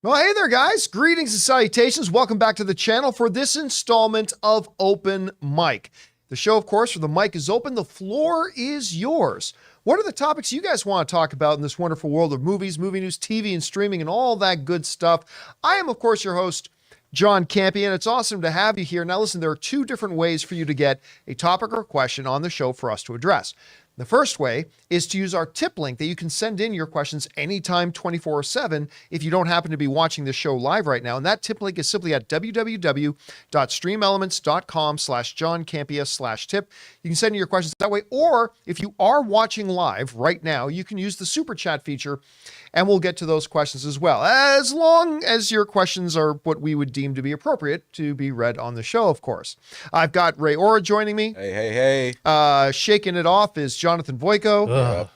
Well, hey there, guys. Greetings and salutations. Welcome back to the channel for this installment of Open Mic. The show, of course, where the mic is open, the floor is yours. What are the topics you guys want to talk about in this wonderful world of movies, movie news, TV, and streaming, and all that good stuff? I am, of course, your host, John Campea, and it's awesome to have you here. Now, listen, there are two different ways for you to get a topic or question on the show for us to address. The first way is to use our tip link that you can send in your questions anytime 24/7 if you don't happen to be watching this show live right now. And that tip link is simply at www.streamelements.com/JohnCampea/tip. You can send in your questions that way. Or if you are watching live right now, you can use the super chat feature and we'll get to those questions as well, as long as your questions are what we would deem to be appropriate to be read on the show, of course. I've got Ray Ora joining me. Hey. Shaking it off is Jonathan Voico.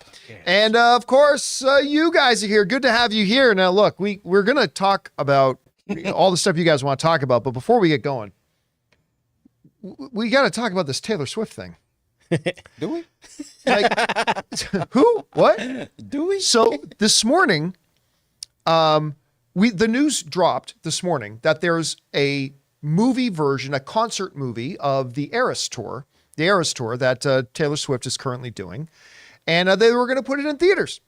And of course, you guys are here. Good to have you here. Now, look, we're going to talk about all the stuff you guys want to talk about. But before we get going, we got to talk about this Taylor Swift thing. Do we? Like, who? What? Do we? So this morning, the news dropped this morning that there's a movie version, a concert movie of the Eras Tour that Taylor Swift is currently doing. And they were going to put it in theaters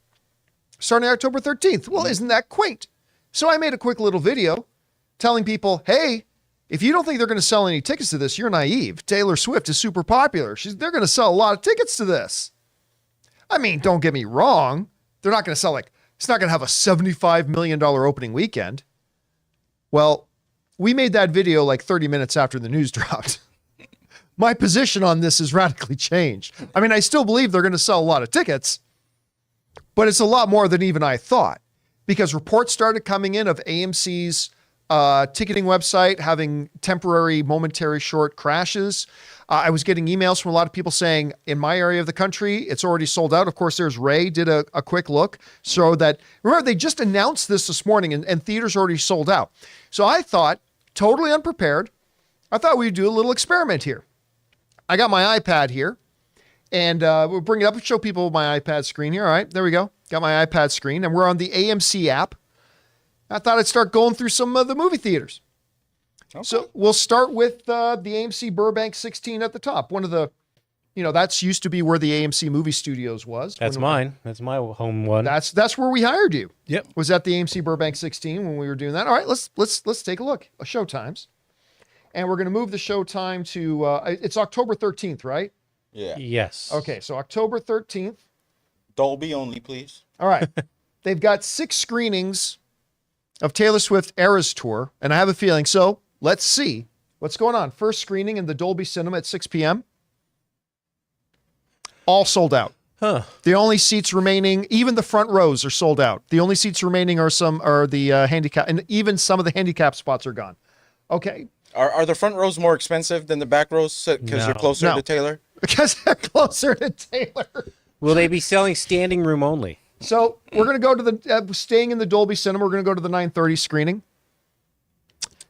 starting October 13th. Well, isn't that quaint? So I made a quick little video telling people, hey, if you don't think they're going to sell any tickets to this, you're naive. Taylor Swift is super popular. They're going to sell a lot of tickets to this. I mean, don't get me wrong. They're not going to sell it's not going to have a $75 million opening weekend. Well, we made that video like 30 minutes after the news dropped. My position on this has radically changed. I mean, I still believe they're going to sell a lot of tickets, but it's a lot more than even I thought, because reports started coming in of AMC's ticketing website having momentary short crashes. I was getting emails from a lot of people saying, in my area of the country, it's already sold out. Of course, there's Ray did a quick look. So that, remember, they just announced this morning and theaters already sold out. So I thought, totally unprepared, I thought we'd do a little experiment here. I got my iPad here, and we'll bring it up and show people my iPad screen here. All right, there we go. Got my iPad screen, and we're on the AMC app. I thought I'd start going through some of the movie theaters. Okay. So we'll start with the AMC Burbank 16 at the top. One of the, that's used to be where the AMC Movie Studios was. That's mine. That's my home one. That's where we hired you. Yep. Was at the AMC Burbank 16 when we were doing that. All right, let's take a look. Show times. And we're going to move the show time to, it's October 13th, right? Yeah. Yes. Okay, so October 13th. Dolby only, please. All right. They've got 6 screenings of Taylor Swift Eras Tour, and I have a feeling, so let's see what's going on. First screening in the Dolby Cinema at 6 p.m. All sold out. Huh. The only seats remaining, even the front rows are sold out. The only seats remaining are the handicap, and even some of the handicap spots are gone. Okay. Are the front rows more expensive than the back rows because you're closer to Taylor? Because they're closer to Taylor. Will they be selling standing room only? So we're going to go to the, staying in the Dolby Cinema, we're going to go to the 9:30 screening.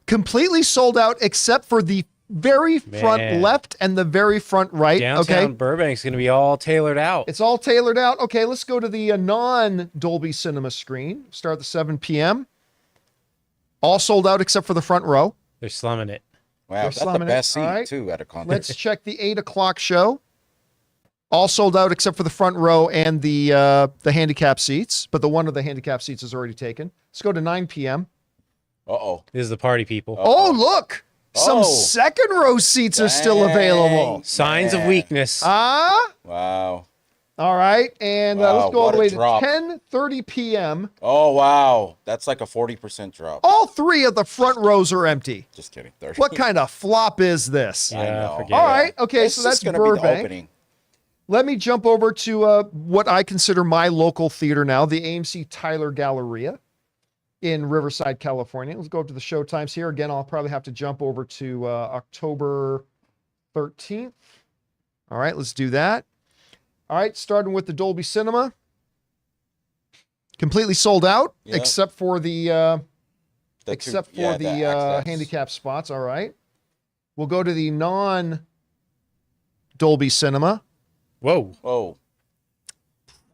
Completely sold out except for the very front left and the very front right. Downtown Burbank's going to be all tailored out. It's all tailored out. Okay, let's go to the non-Dolby Cinema screen. Start at 7 p.m. All sold out except for the front row. They're slumming it. Wow, that's the best seat, too, at a concert. Let's check the 8 o'clock show. All sold out except for the front row and the handicap seats, but one of the handicap seats is already taken. Let's go to 9 p.m. Uh-oh. This is the party people. Oh, look! Some second row seats are still available. Signs of weakness. Wow. All right, and let's go all the way to 10:30 p.m. Oh, wow. That's like a 40% drop. All 3 of the front rows are empty. Just kidding. 30. What kind of flop is this? I know. All right, okay, so that's going to be the Burbank. opening. Let me jump over to what I consider my local theater now, the AMC Tyler Galleria in Riverside, California. Let's go up to the show times here. Again, I'll probably have to jump over to October 13th. All right, let's do that. All right, starting with the Dolby Cinema. Completely sold out, except for the handicap spots. All right. We'll go to the non-Dolby Cinema. Whoa.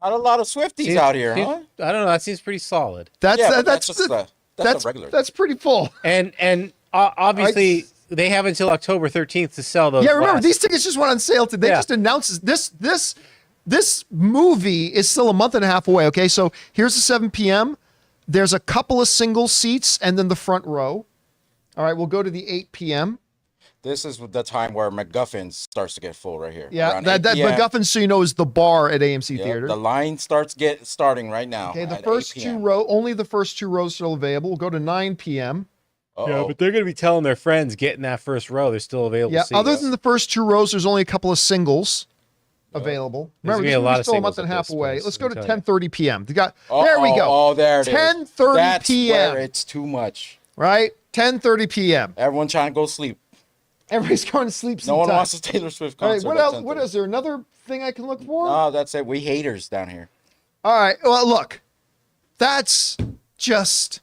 Not a lot of Swifties out here, huh? I don't know. That seems pretty solid. That's That's a regular. That's pretty full. And obviously they have until October 13th to sell those. Yeah, remember these tickets just went on sale today. They just announced this movie is still a month and a half away. Okay, so here's the 7 p.m. There's a couple of single seats and then the front row. All right, we'll go to the 8 p.m. This is the time where MacGuffin starts to get full right here. Yeah, that MacGuffin, so you know, is the bar at AMC Theater. The line starting right now. Okay, the first only the first 2 rows still available. We'll go to 9 p.m. Yeah, but they're going to be telling their friends get in that first row. They're still available. Yeah, seats. other than the first 2 rows, there's only a couple of singles available. Remember, this movie's still a month and a half away. Let's go to 10:30 p.m. There we go. Oh, there it is. 10:30 p.m. That's where it's too much. Right? 10:30 p.m. Everyone trying to go sleep. Everybody's going to sleep No one sometime. wants a Taylor Swift All right, concert. what else? What is there? Another thing I can look for? No, that's it. We haters down here. All right. Well, look, that's just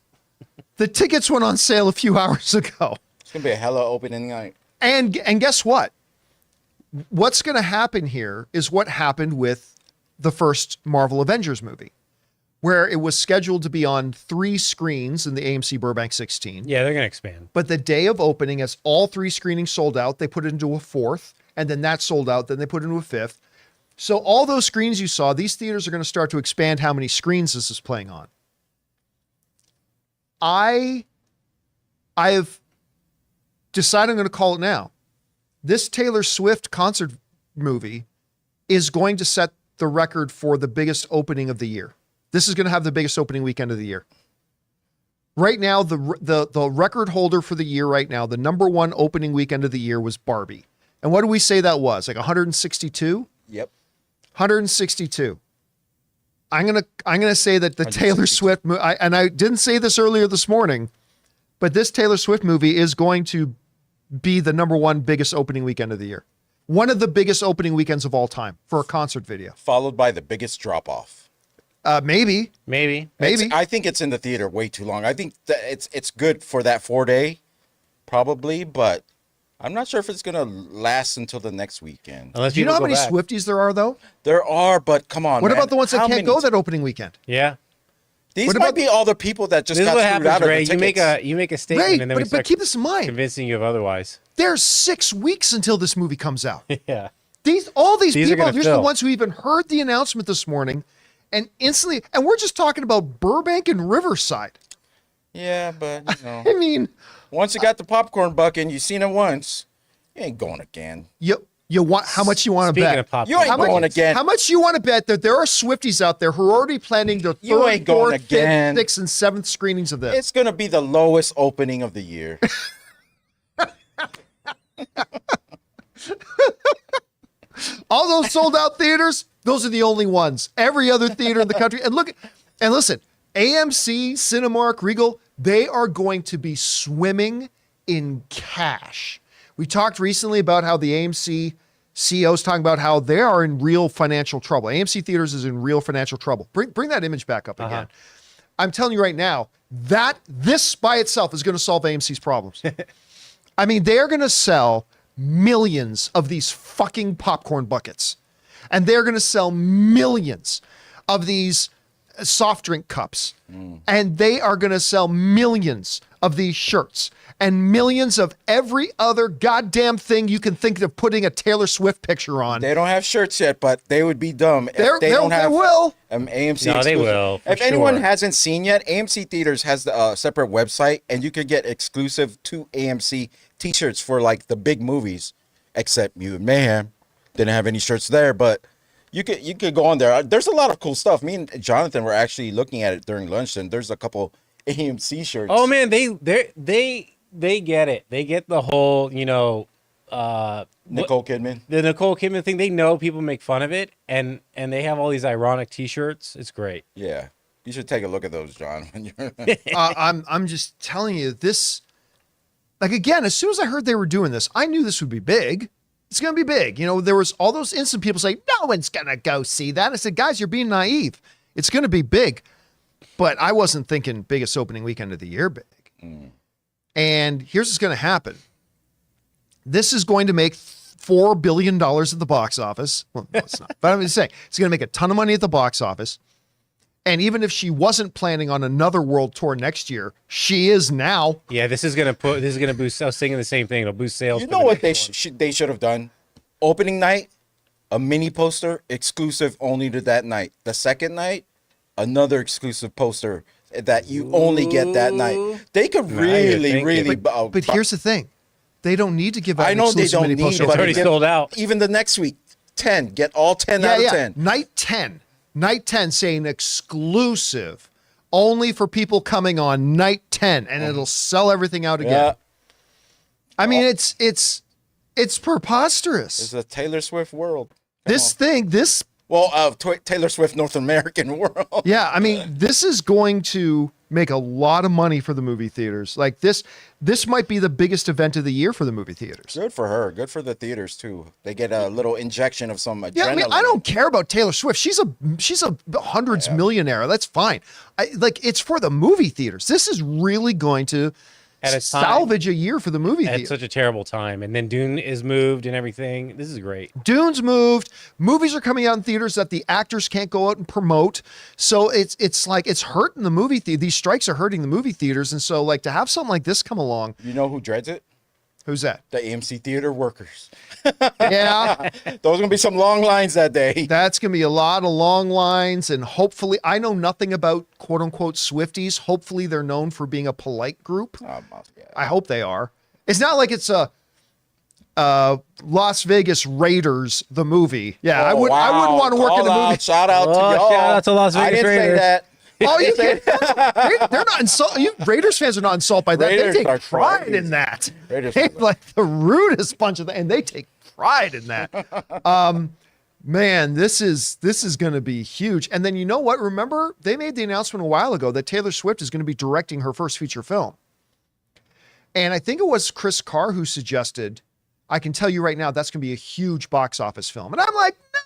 the tickets went on sale a few hours ago. It's gonna be a hella opening night. And guess what? What's going to happen here is what happened with the first Marvel Avengers movie, where it was scheduled to be on 3 screens in the AMC Burbank 16. Yeah, they're going to expand. But the day of opening, as all 3 screenings sold out, they put it into a 4th, and then that sold out, then they put it into a 5th. So all those screens you saw, these theaters are going to start to expand how many screens this is playing on. I've decided I'm going to call it now. This Taylor Swift concert movie is going to set the record for the biggest opening of the year. This is going to have the biggest opening weekend of the year. Right now, the record holder for the year right now, the number 1 opening weekend of the year was Barbie. And what do we say that was? Like 162? Yep. 162. I'm gonna say that the Taylor Swift movie, and I didn't say this earlier this morning, but this Taylor Swift movie is going to be the number 1 biggest opening weekend of the year. One of the biggest opening weekends of all time for a concert video. Followed by the biggest drop off. Maybe. I think it's in the theater way too long. I think that it's good for that 4-day, probably, but I'm not sure if it's gonna last until the next weekend. Unless Do you know how people many go back. Swifties there are, though? There are, but come on. What man. about the ones that How can't many- go that opening weekend? Yeah. These What might about be all the people that just This is got what screwed happens, out of Ray. the You tickets. make a statement, Right, and then we but start keep this in mind. convincing you of otherwise. There's 6 weeks until this movie comes out. Yeah. All these These are people, gonna here's the fill. ones who even heard the announcement this morning and instantly, and we're just talking about Burbank and Riverside. Yeah, but you know, I mean, once you got the popcorn bucket and you seen it once, you ain't going again. you want how much you want to Speaking bet? of popcorn, You ain't going again. How much you want to bet that there are Swifties out there who are already planning the You 3rd, ain't going 4th, again. 5th, 6th, and 7th screenings of this? It's gonna be the lowest opening of the year. All those sold out theaters, those are the only ones. Every other theater in the country. And listen, AMC, Cinemark, Regal, they are going to be swimming in cash. We talked recently about how the AMC CEOs talking about how they are in real financial trouble. AMC Theaters is in real financial trouble. Bring that image back up again. I'm telling you right now, this by itself is going to solve AMC's problems. I mean, they're going to sell millions of these fucking popcorn buckets. And they're going to sell millions of these soft drink cups. And they are going to sell millions of these shirts and millions of every other goddamn thing you can think of putting a Taylor Swift picture on. They don't have shirts yet, but they would be dumb if they don't have they will. AMC. No, they exclusive. will, for If anyone sure. hasn't seen yet, AMC Theaters has a separate website, and you could get exclusive to AMC T-shirts for like the big movies. Except Mutant Mayhem didn't have any shirts there, but you could go on there. There's a lot of cool stuff. Me and Jonathan were actually looking at it during lunch, and there's a couple AMC shirts. Oh man, they get it. They get the whole, Nicole Kidman. the Nicole Kidman thing. They know people make fun of it, and they have all these ironic T-shirts. It's great. Yeah, you should take a look at those, John. When you're I'm just telling you this. Like, again, as soon as I heard they were doing this, I knew this would be big. It's going to be big. You know, there was all those instant people say, no one's going to go see that. I said, guys, you're being naive. It's going to be big. But I wasn't thinking biggest opening weekend of the year big. And here's what's going to happen. This is going to make $4 billion at the box office. Well, no, it's not. But I'm just saying, it's going to make a ton of money at the box office. And even if she wasn't planning on another world tour next year, she is now. Yeah, this is gonna boost. I was thinking the same thing. It'll boost sales. You for know the what next one. they should have done? Opening night, a mini poster exclusive only to that night. The second night, another exclusive poster that you only get that night. They could Now you're really, thinking. But here's the thing. They don't need to give out I an know they exclusive don't mini need, poster. It's but already sold out. Even the next week, 10. Get all 10 out of 10. Night 10. Night 10 saying exclusive only for people coming on night 10, and it'll sell everything out again. Yeah. I mean, it's preposterous. It's a Taylor Swift world. Come on. This Taylor Swift North American world. yeah, I mean, this is going to make a lot of money for the movie theaters. Like this might be the biggest event of the year for the movie theaters. Good for her. Good for the theaters too. They get a little injection of some adrenaline. Yeah, I mean, I don't care about Taylor Swift. She's a hundreds millionaire. That's fine. It's for the movie theaters. This is really going to At a time- salvage a year for the movie At theater. such a terrible time, and then Dune is moved and everything. This is great. Dune's moved. Movies are coming out in theaters that the actors can't go out and promote. So it's like it's hurting the movie theater. These strikes are hurting the movie theaters. And so like to have something like this come along, You know who dreads it? who's that? The AMC theater workers. Yeah, Those gonna be some long lines that day. that's going to be a lot of long lines. And hopefully, I know nothing about quote unquote Swifties. Hopefully they're known for being a polite group. Yeah. I hope they are. It's not like it's a Las Vegas Raiders, the movie. Yeah, I wouldn't want to work in the movie. Shout out to Oh, y'all. shout out to Las I Vegas didn't say Raiders. that. Oh, you can't. They're not insulted. Raiders fans are not insulted by that. Raiders They are take pride crazy. in that. Raiders They're are- like the rudest bunch of them, and they take pride in that. Man, this is going to be huge. And then you know what? Remember, they made the announcement a while ago that Taylor Swift is going to be directing her first feature film. And I think it was Chris Carr who suggested, I can tell you right now, that's going to be a huge box office film. And I'm like, no.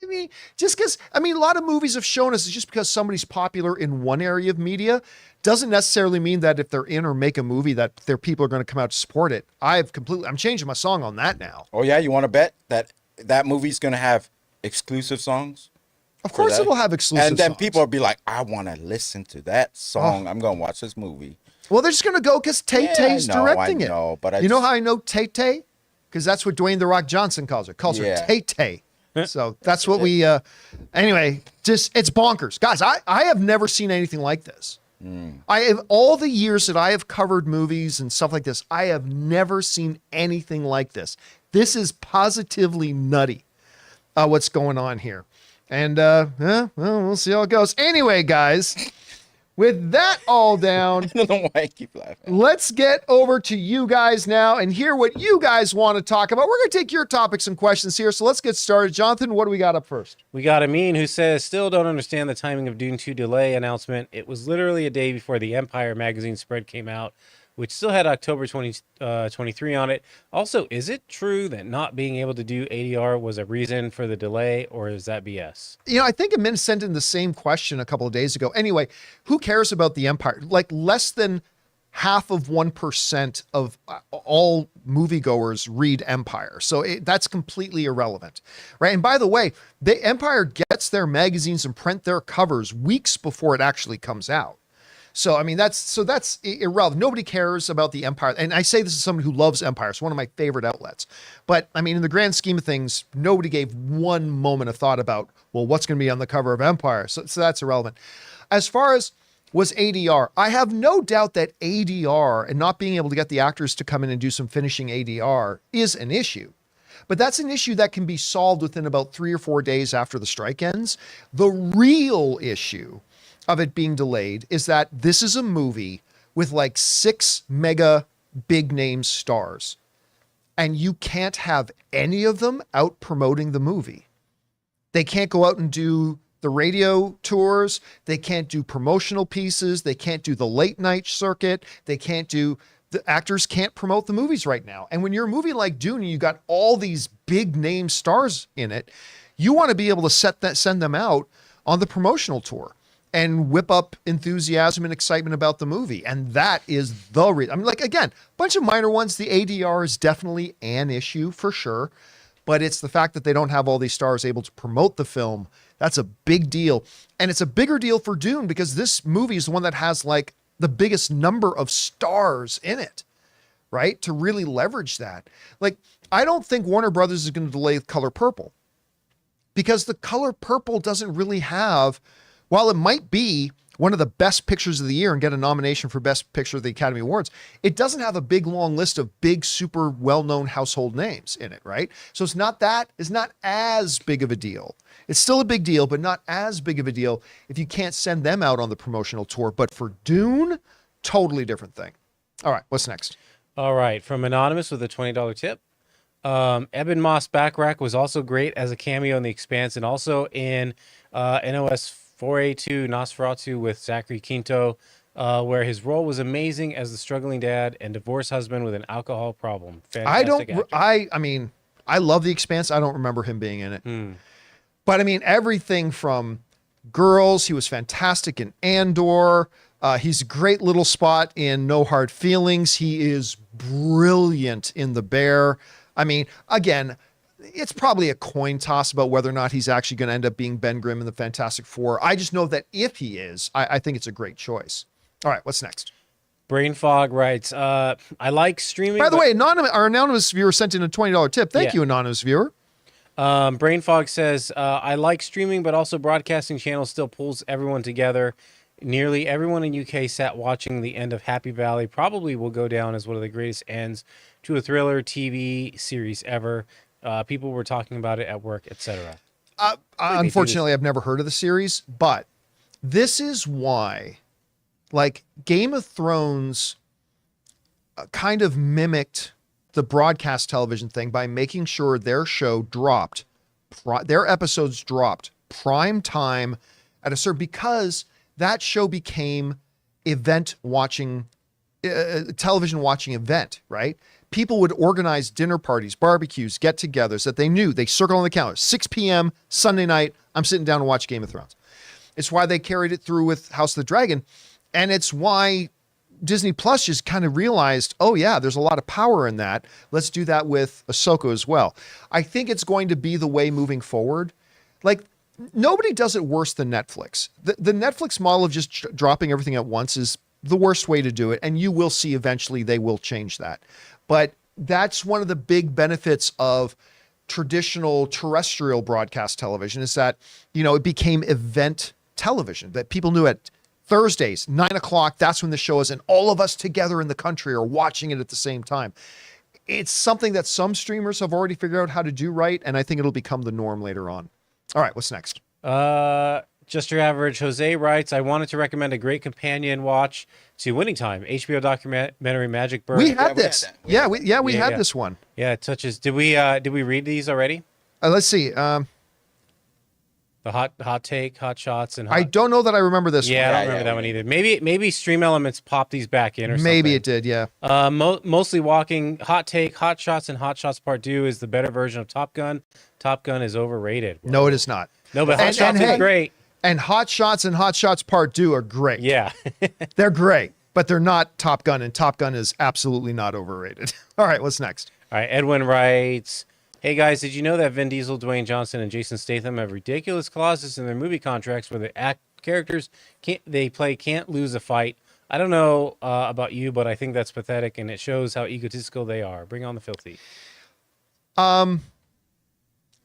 I mean, just because, a lot of movies have shown us just because somebody's popular in one area of media doesn't necessarily mean that if they're in or make a movie that their people are going to come out to support it. I'm changing my song on that now. Oh yeah, you want to bet that movie's gonna have exclusive songs? Of course that? it will have exclusive And then songs. people will be like, I want to listen to that song. I'm gonna watch this movie. Well, they're just going to go because Tay-Tay's Yeah, I know, directing I know, it. but you know how I know Tay-Tay? Because that's what Dwayne "The Rock" Johnson calls her. Calls her Yeah. Tay-Tay. So that's what we, anyway, just, it's bonkers. Guys, I have never seen anything like this. I have, all the years that I have covered movies and stuff like this, I have never seen anything like this. This is positively nutty, what's going on here. And, well, we'll see how it goes. Anyway, guys, with that all down, I don't know why I keep laughing. let's get over to you guys now and hear what you guys want to talk about. We're going to take your topics and questions here. So let's get started. Jonathan, what do we got up first? We got Amin who says, still don't understand the timing of Dune 2 delay announcement. It was literally a day before the Empire magazine spread came out, which still had October 2023 on it. Also, is it true that not being able to do ADR was a reason for the delay, or is that BS? I think Amin sent in the same question a couple of days ago. Anyway, who cares about the Empire? Like less than half of 1% of all moviegoers read Empire. So that's completely irrelevant, right? And by the way, the Empire gets their magazines and print their covers weeks before it actually comes out. So, that's irrelevant. Nobody cares about the Empire. And I say this as someone who loves Empire. It's one of my favorite outlets. But in the grand scheme of things, nobody gave one moment of thought about, well, what's going to be on the cover of Empire? So that's irrelevant. As far as was ADR, I have no doubt that ADR and not being able to get the actors to come in and do some finishing ADR is an issue. But that's an issue that can be solved within about 3 or 4 days after the strike ends. The real issue of it being delayed is that this is a movie with like 6 mega big name stars, and you can't have any of them out promoting the movie. They can't go out and do the radio tours. They can't do promotional pieces. They can't do the late night circuit. The actors can't promote the movies right now. And when you're a movie like Dune, and you got all these big name stars in it, you want to be able to send them out on the promotional tour and whip up enthusiasm and excitement about the movie. And that is the reason. Again, a bunch of minor ones. The ADR is definitely an issue for sure, but it's the fact that they don't have all these stars able to promote the film That's a big deal. And it's a bigger deal for Dune because this movie is the one that has like the biggest number of stars in it, right? To really leverage that. Like, I don't think Warner Brothers is going to delay Color Purple because the Color Purple doesn't really have, while it might be one of the best pictures of the year and get a nomination for Best Picture of the Academy Awards, it doesn't have a big long list of big, super well-known household names in it, right? So it's not as big of a deal. It's still a big deal, but not as big of a deal if you can't send them out on the promotional tour. But for Dune, totally different thing. All right, what's next? All right, from Anonymous with a $20 tip. Ebon-Moss Bacharach was also great as a cameo in The Expanse and also in NOS 4A2 Nosferatu with Zachary Quinto, where his role was amazing as the struggling dad and divorced husband with an alcohol problem. Fantastic actor. I mean, I love The Expanse. I don't remember him being in it. But I mean, everything from Girls, he was fantastic in Andor. He's a great little spot in No Hard Feelings. He is brilliant in The Bear. I mean, again, it's probably a coin toss about whether or not he's actually going to end up being Ben Grimm in the Fantastic Four. I just know that if he is, I think it's a great choice. All right, what's next? Brain Fog writes, I like streaming. By the way, our anonymous viewer sent in a $20 tip. Thank you, anonymous viewer. Brain Fog says, I like streaming, but also broadcasting channels still pulls everyone together. Nearly everyone in UK sat watching the end of Happy Valley. Probably will go down as one of the greatest ends to a thriller TV series ever. People were talking about it at work, etc. Unfortunately, I've never heard of the series, but this is why, like, Game of Thrones kind of mimicked the broadcast television thing by making sure their show dropped, their episodes dropped prime time at a certain, because that show became event watching, television watching event, right? People would organize dinner parties, barbecues, get-togethers that they knew. They circle on the calendar. 6 p.m. Sunday night, I'm sitting down to watch Game of Thrones. It's why they carried it through with House of the Dragon. And it's why Disney Plus just kind of realized, oh yeah, there's a lot of power in that. Let's do that with Ahsoka as well. I think it's going to be the way moving forward. Like, nobody does it worse than Netflix. The Netflix model of just dropping everything at once is the worst way to do it. And you will see eventually they will change that. But that's one of the big benefits of traditional terrestrial broadcast television is that, you know, it became event television that people knew at Thursdays, 9:00. That's when the show is, and all of us together in the country are watching it at the same time. It's something that some streamers have already figured out how to do right. And I think it'll become the norm later on. All right, what's next? Just Your Average Jose writes, I wanted to recommend a great companion watch to Winning Time, HBO documentary Magic Bird. We had this. We had this one. Yeah, it touches. Did we read these already? Let's see. The hot take, hot shots, and I don't know that I remember this one. I don't remember that one either. Maybe Stream Elements popped these back in or something. Maybe it did, yeah. Mostly Walking, Hot Take, Hot Shots, and Hot Shots Part 2 is the better version of Top Gun. Top Gun is overrated. No, it is not. No, but Hot Shots is great. And Hot Shots and Hot Shots Part 2 are great. Yeah. They're great, but they're not Top Gun, and Top Gun is absolutely not overrated. All right, what's next? All right, Edwin writes, hey guys, did you know that Vin Diesel, Dwayne Johnson, and Jason Statham have ridiculous clauses in their movie contracts where the characters can't lose a fight? I don't know about you, but I think that's pathetic, and it shows how egotistical they are. Bring on the filthy.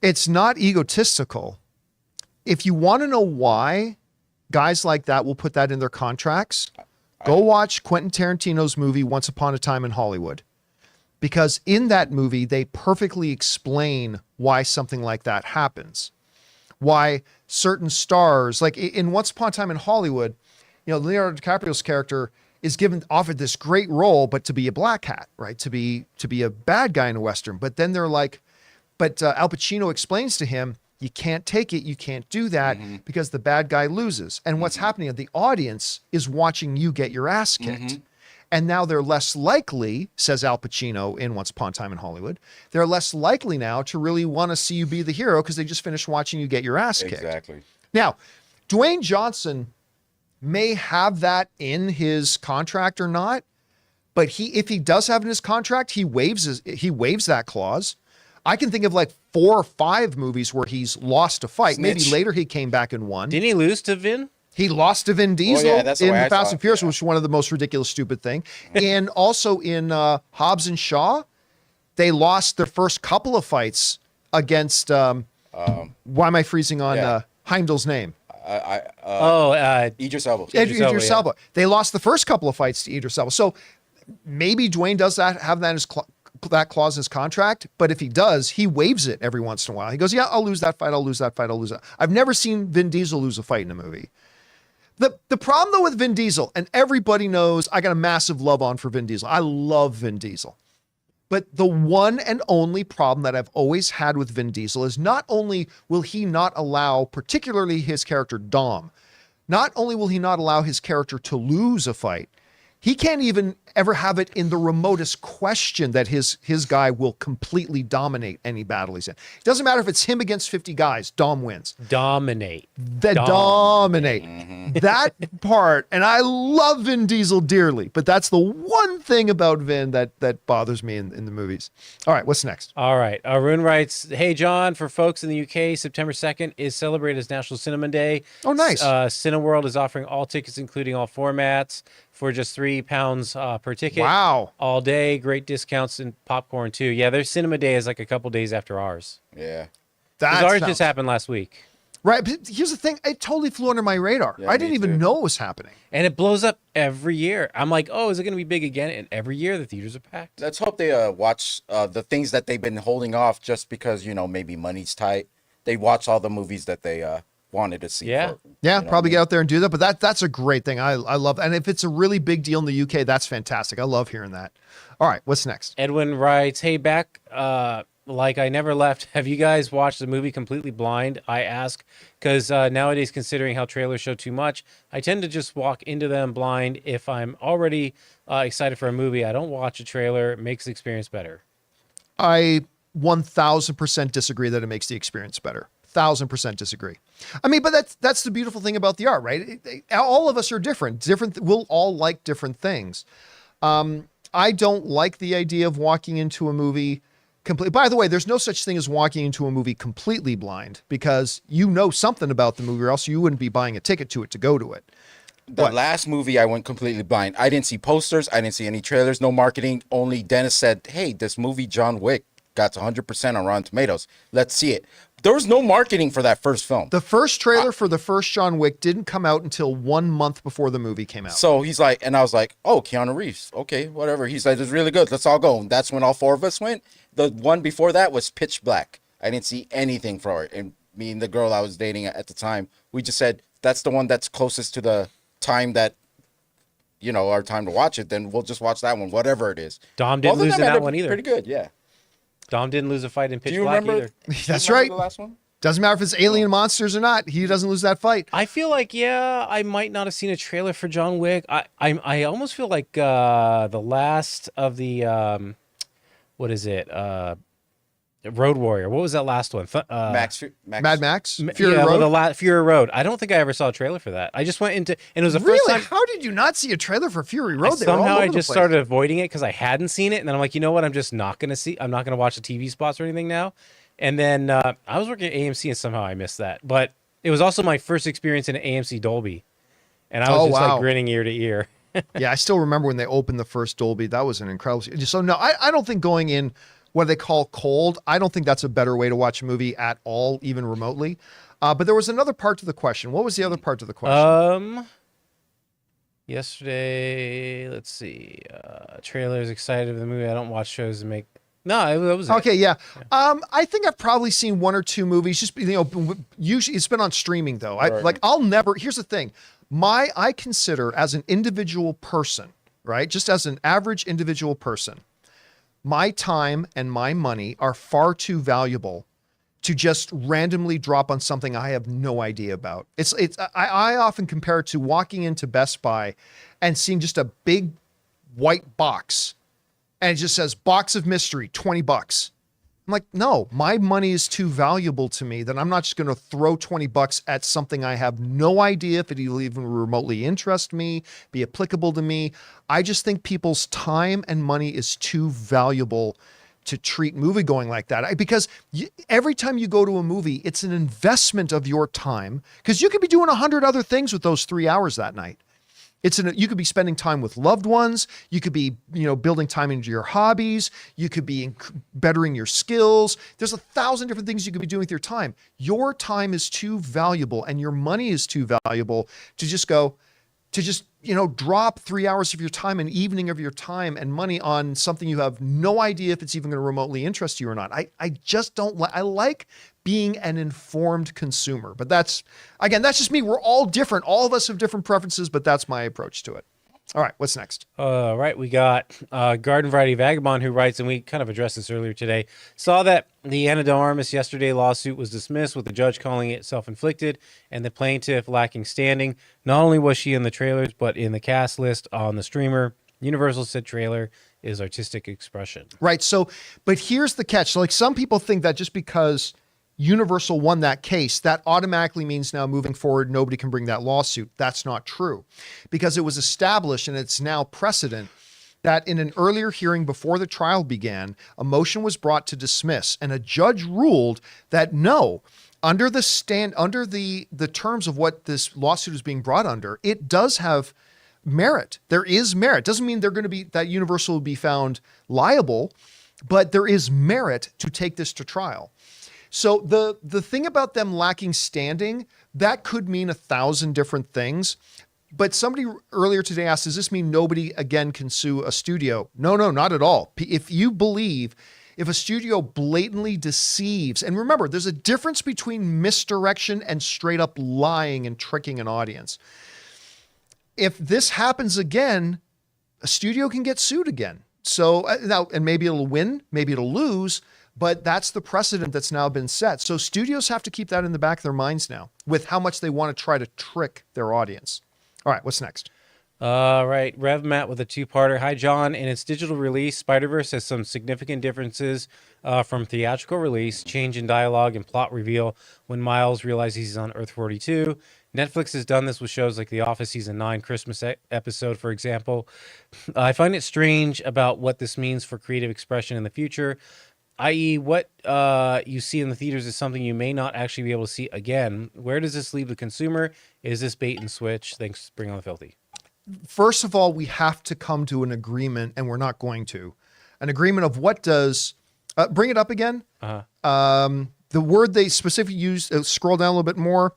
It's not egotistical. If you want to know why guys like that will put that in their contracts, go watch Quentin Tarantino's movie Once Upon a Time in Hollywood. Because in that movie, they perfectly explain why something like that happens. Why certain stars, like in Once Upon a Time in Hollywood, you know, Leonardo DiCaprio's character is offered this great role, but to be a black hat, right? To be a bad guy in a Western. But then they're like, Al Pacino explains to him, you can't take it. You can't do that because the bad guy loses. And what's happening? The audience is watching you get your ass kicked. And now they're less likely, says Al Pacino in Once Upon a Time in Hollywood, they're less likely now to really want to see you be the hero because they just finished watching you get your ass kicked. Exactly. Now, Dwayne Johnson may have that in his contract or not, but if he does have it in his contract, he waives that clause. I can think of like 4 or 5 movies where he's lost a fight. Maybe Snitch. later he came back and won. Didn't he lose to Vin? He lost to Vin Diesel that's the in way the I Fast saw and it, Furious, yeah. which was one of the most ridiculous, stupid thing. And also in Hobbs and Shaw, they lost their first couple of fights against. Why am I freezing on Yeah. Heimdall's name? Idris Elba. Idris yeah. Elba. They lost the first couple of fights to Idris Elba. So maybe Dwayne does have that in his that clause in his contract, but if he does, he waives it every once in a while. He goes, yeah, I'll lose that fight. I'll lose that fight. I'll lose that. I've never seen Vin Diesel lose a fight in a movie. The problem though with Vin Diesel, and everybody knows I got a massive love on for Vin Diesel. I love Vin Diesel. But the one and only problem that I've always had with Vin Diesel is not only will he not allow, particularly his character Dom, not only will he not allow his character to lose a fight, he can't even ever have it in the remotest question that his guy will completely dominate any battle he's in. It doesn't matter if it's him against 50 guys, Dom wins. Dominate. Dominate. That part, and I love Vin Diesel dearly, but that's the one thing about Vin that bothers me in the movies. All right, what's next? All right. Arun writes, hey, John, for folks in the UK, September 2nd is celebrated as National Cinema Day. Oh, nice. Cineworld is offering all tickets, including all formats, for just £3 per ticket. Wow. All day. Great discounts and popcorn, too. Yeah, their Cinema Day is like a couple days after ours. Yeah. 'Cause ours just happened last week. Right, but here's the thing. It totally flew under my radar. Yeah, I didn't me even too. know it was happening. And it blows up every year. I'm like, oh, is it going to be big again? And every year the theaters are packed. Let's hope they watch the things that they've been holding off just because, maybe money's tight. They watch all the movies that they wanted to see. Yeah. Yeah, you know probably what I get out there and do that. But that's a great thing. I love, and if it's a really big deal in the UK, that's fantastic. I love hearing that. All right, what's next? Edwin writes, hey, back like I never left. Have you guys watched the movie Completely Blind? I ask because nowadays, considering how trailers show too much, I tend to just walk into them blind. If I'm already excited for a movie, I don't watch a trailer. It makes the experience better. I 1000% disagree that it makes the experience better. 1000% disagree. I mean, but that's the beautiful thing about the art, right? All of us are different. We'll all like different things. I don't like the idea of walking into a movie completely. By the way, there's no such thing as walking into a movie completely blind because you know something about the movie or else you wouldn't be buying a ticket to it to go to it. The last movie I went completely blind. I didn't see posters. I didn't see any trailers, no marketing. Only Dennis said, hey, this movie, John Wick, got 100% on Rotten Tomatoes. Let's see it. There was no marketing for that first film. The first trailer for the first John Wick didn't come out until 1 month before the movie came out. So he's like, and I was like, oh, Keanu Reeves. Okay, whatever. He said, it's really good. Let's all go. And that's when all 4 of us went. The one before that was pitch black. I didn't see anything for it. And me and the girl I was dating at the time, we just said, that's the one that's closest to the time that, our time to watch it. Then we'll just watch that one, whatever it is. Dom didn't lose in that one either. Pretty good, yeah. Dom didn't lose a fight in Pitch Do you Black remember? either. That's Do you remember right. The last one? Doesn't matter if it's alien monsters or not. He doesn't lose that fight. I feel like, I might not have seen a trailer for John Wick. I almost feel like the last of the, what is it? Road Warrior. What was that last one? Max. Mad Max? Fury yeah, Road? well, Fury Road. I don't think I ever saw a trailer for that. I just went into, and it was the first Really? time. How did you not see a trailer for Fury Road? They were all Somehow over I the just place. started avoiding it because I hadn't seen it, and then I'm like, you know what? I'm just not gonna see. I'm not gonna watch the TV spots or anything now. And then I was working at AMC, and somehow I missed that. But it was also my first experience in an AMC Dolby, and I was just like grinning ear to ear. Yeah, I still remember when they opened the first Dolby. That was an incredible. So no, I don't think going in what they call cold, I don't think that's a better way to watch a movie at all, even remotely. But there was another part to the question. What was the other part to the question? Yesterday, let's see. Trailers excited for the movie. I don't watch shows to make. No, that was it. Okay, yeah. I think I've probably seen 1 or 2 movies. Just usually it's been on streaming though. Right. I'll never. Here's the thing, I consider as an individual person, right? Just as an average individual person, my time and my money are far too valuable to just randomly drop on something I have no idea about. I often compare it to walking into Best Buy and seeing just a big white box and it just says box of mystery, $20. I'm like, no, my money is too valuable to me that I'm not just going to throw $20 at something I have no idea if it'll even remotely interest me, be applicable to me. I just think people's time and money is too valuable to treat movie going like that. Because every time you go to a movie, it's an investment of your time, because you could be doing 100 other things with those 3 hours that night. You could be spending time with loved ones. You could be, building time into your hobbies. You could be bettering your skills. There's 1,000 different things you could be doing with your time. Your time is too valuable, and your money is too valuable to just drop 3 hours of your time, an evening of your time and money on something you have no idea if it's even going to remotely interest you or not. I just don't like, I like being an informed consumer, but that's just me. We're all different. All of us have different preferences, but that's my approach to it. All right, what's next? Right, we got Garden Variety Vagabond, who writes, and we kind of addressed this earlier today, saw that the Ana de Armas yesterday lawsuit was dismissed with the judge calling it self-inflicted and the plaintiff lacking standing. Not only was she in the trailers, but in the cast list on the streamer. Universal said trailer is artistic expression. Right, so, but here's the catch. So, like, some people think that just because Universal won that case, that automatically means now moving forward, nobody can bring that lawsuit. That's not true, because it was established, and it's now precedent, that in an earlier hearing before the trial began, a motion was brought to dismiss, and a judge ruled that no, under the terms of what this lawsuit is being brought under, it does have merit. There is merit. Doesn't mean that Universal will be found liable, but there is merit to take this to trial. So the thing about them lacking standing, that could mean 1,000 different things. But somebody earlier today asked, does this mean nobody again can sue a studio? No, not at all. If a studio blatantly deceives, and remember, there's a difference between misdirection and straight up lying and tricking an audience. If this happens again, a studio can get sued again. So now, and maybe it'll win, maybe it'll lose, but that's the precedent that's now been set. So studios have to keep that in the back of their minds now with how much they want to try to trick their audience. All right, what's next? Right, Rev Matt with a two-parter. Hi, John. In its digital release, Spider-Verse has some significant differences from theatrical release, change in dialogue and plot reveal when Miles realizes he's on Earth 42. Netflix has done this with shows like The Office Season 9 Christmas episode, for example. I find it strange about what this means for creative expression in the future, i.e. what you see in the theaters is something you may not actually be able to see again. Where does this leave the consumer? Is this bait and switch? Thanks, Bring on the Filthy. First of all, we have to come to an agreement, and we're not going to. An agreement of what does... bring it up again. The word they specifically use, scroll down a little bit more.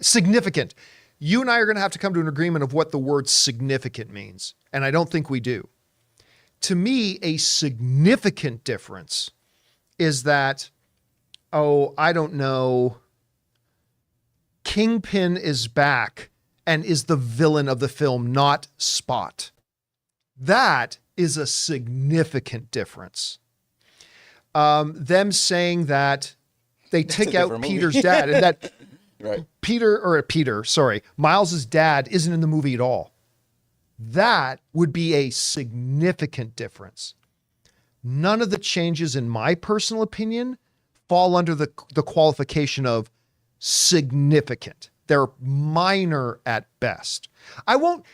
Significant. You and I are going to have to come to an agreement of what the word significant means, and I don't think we do. To me, a significant difference is that, I don't know, Kingpin is back and is the villain of the film, not Spot. That is a significant difference. Them saying that they take out Peter's dad, and that right. Miles's dad isn't in the movie at all. That would be a significant difference. None of the changes, in my personal opinion, fall under the qualification of significant. They're minor at best.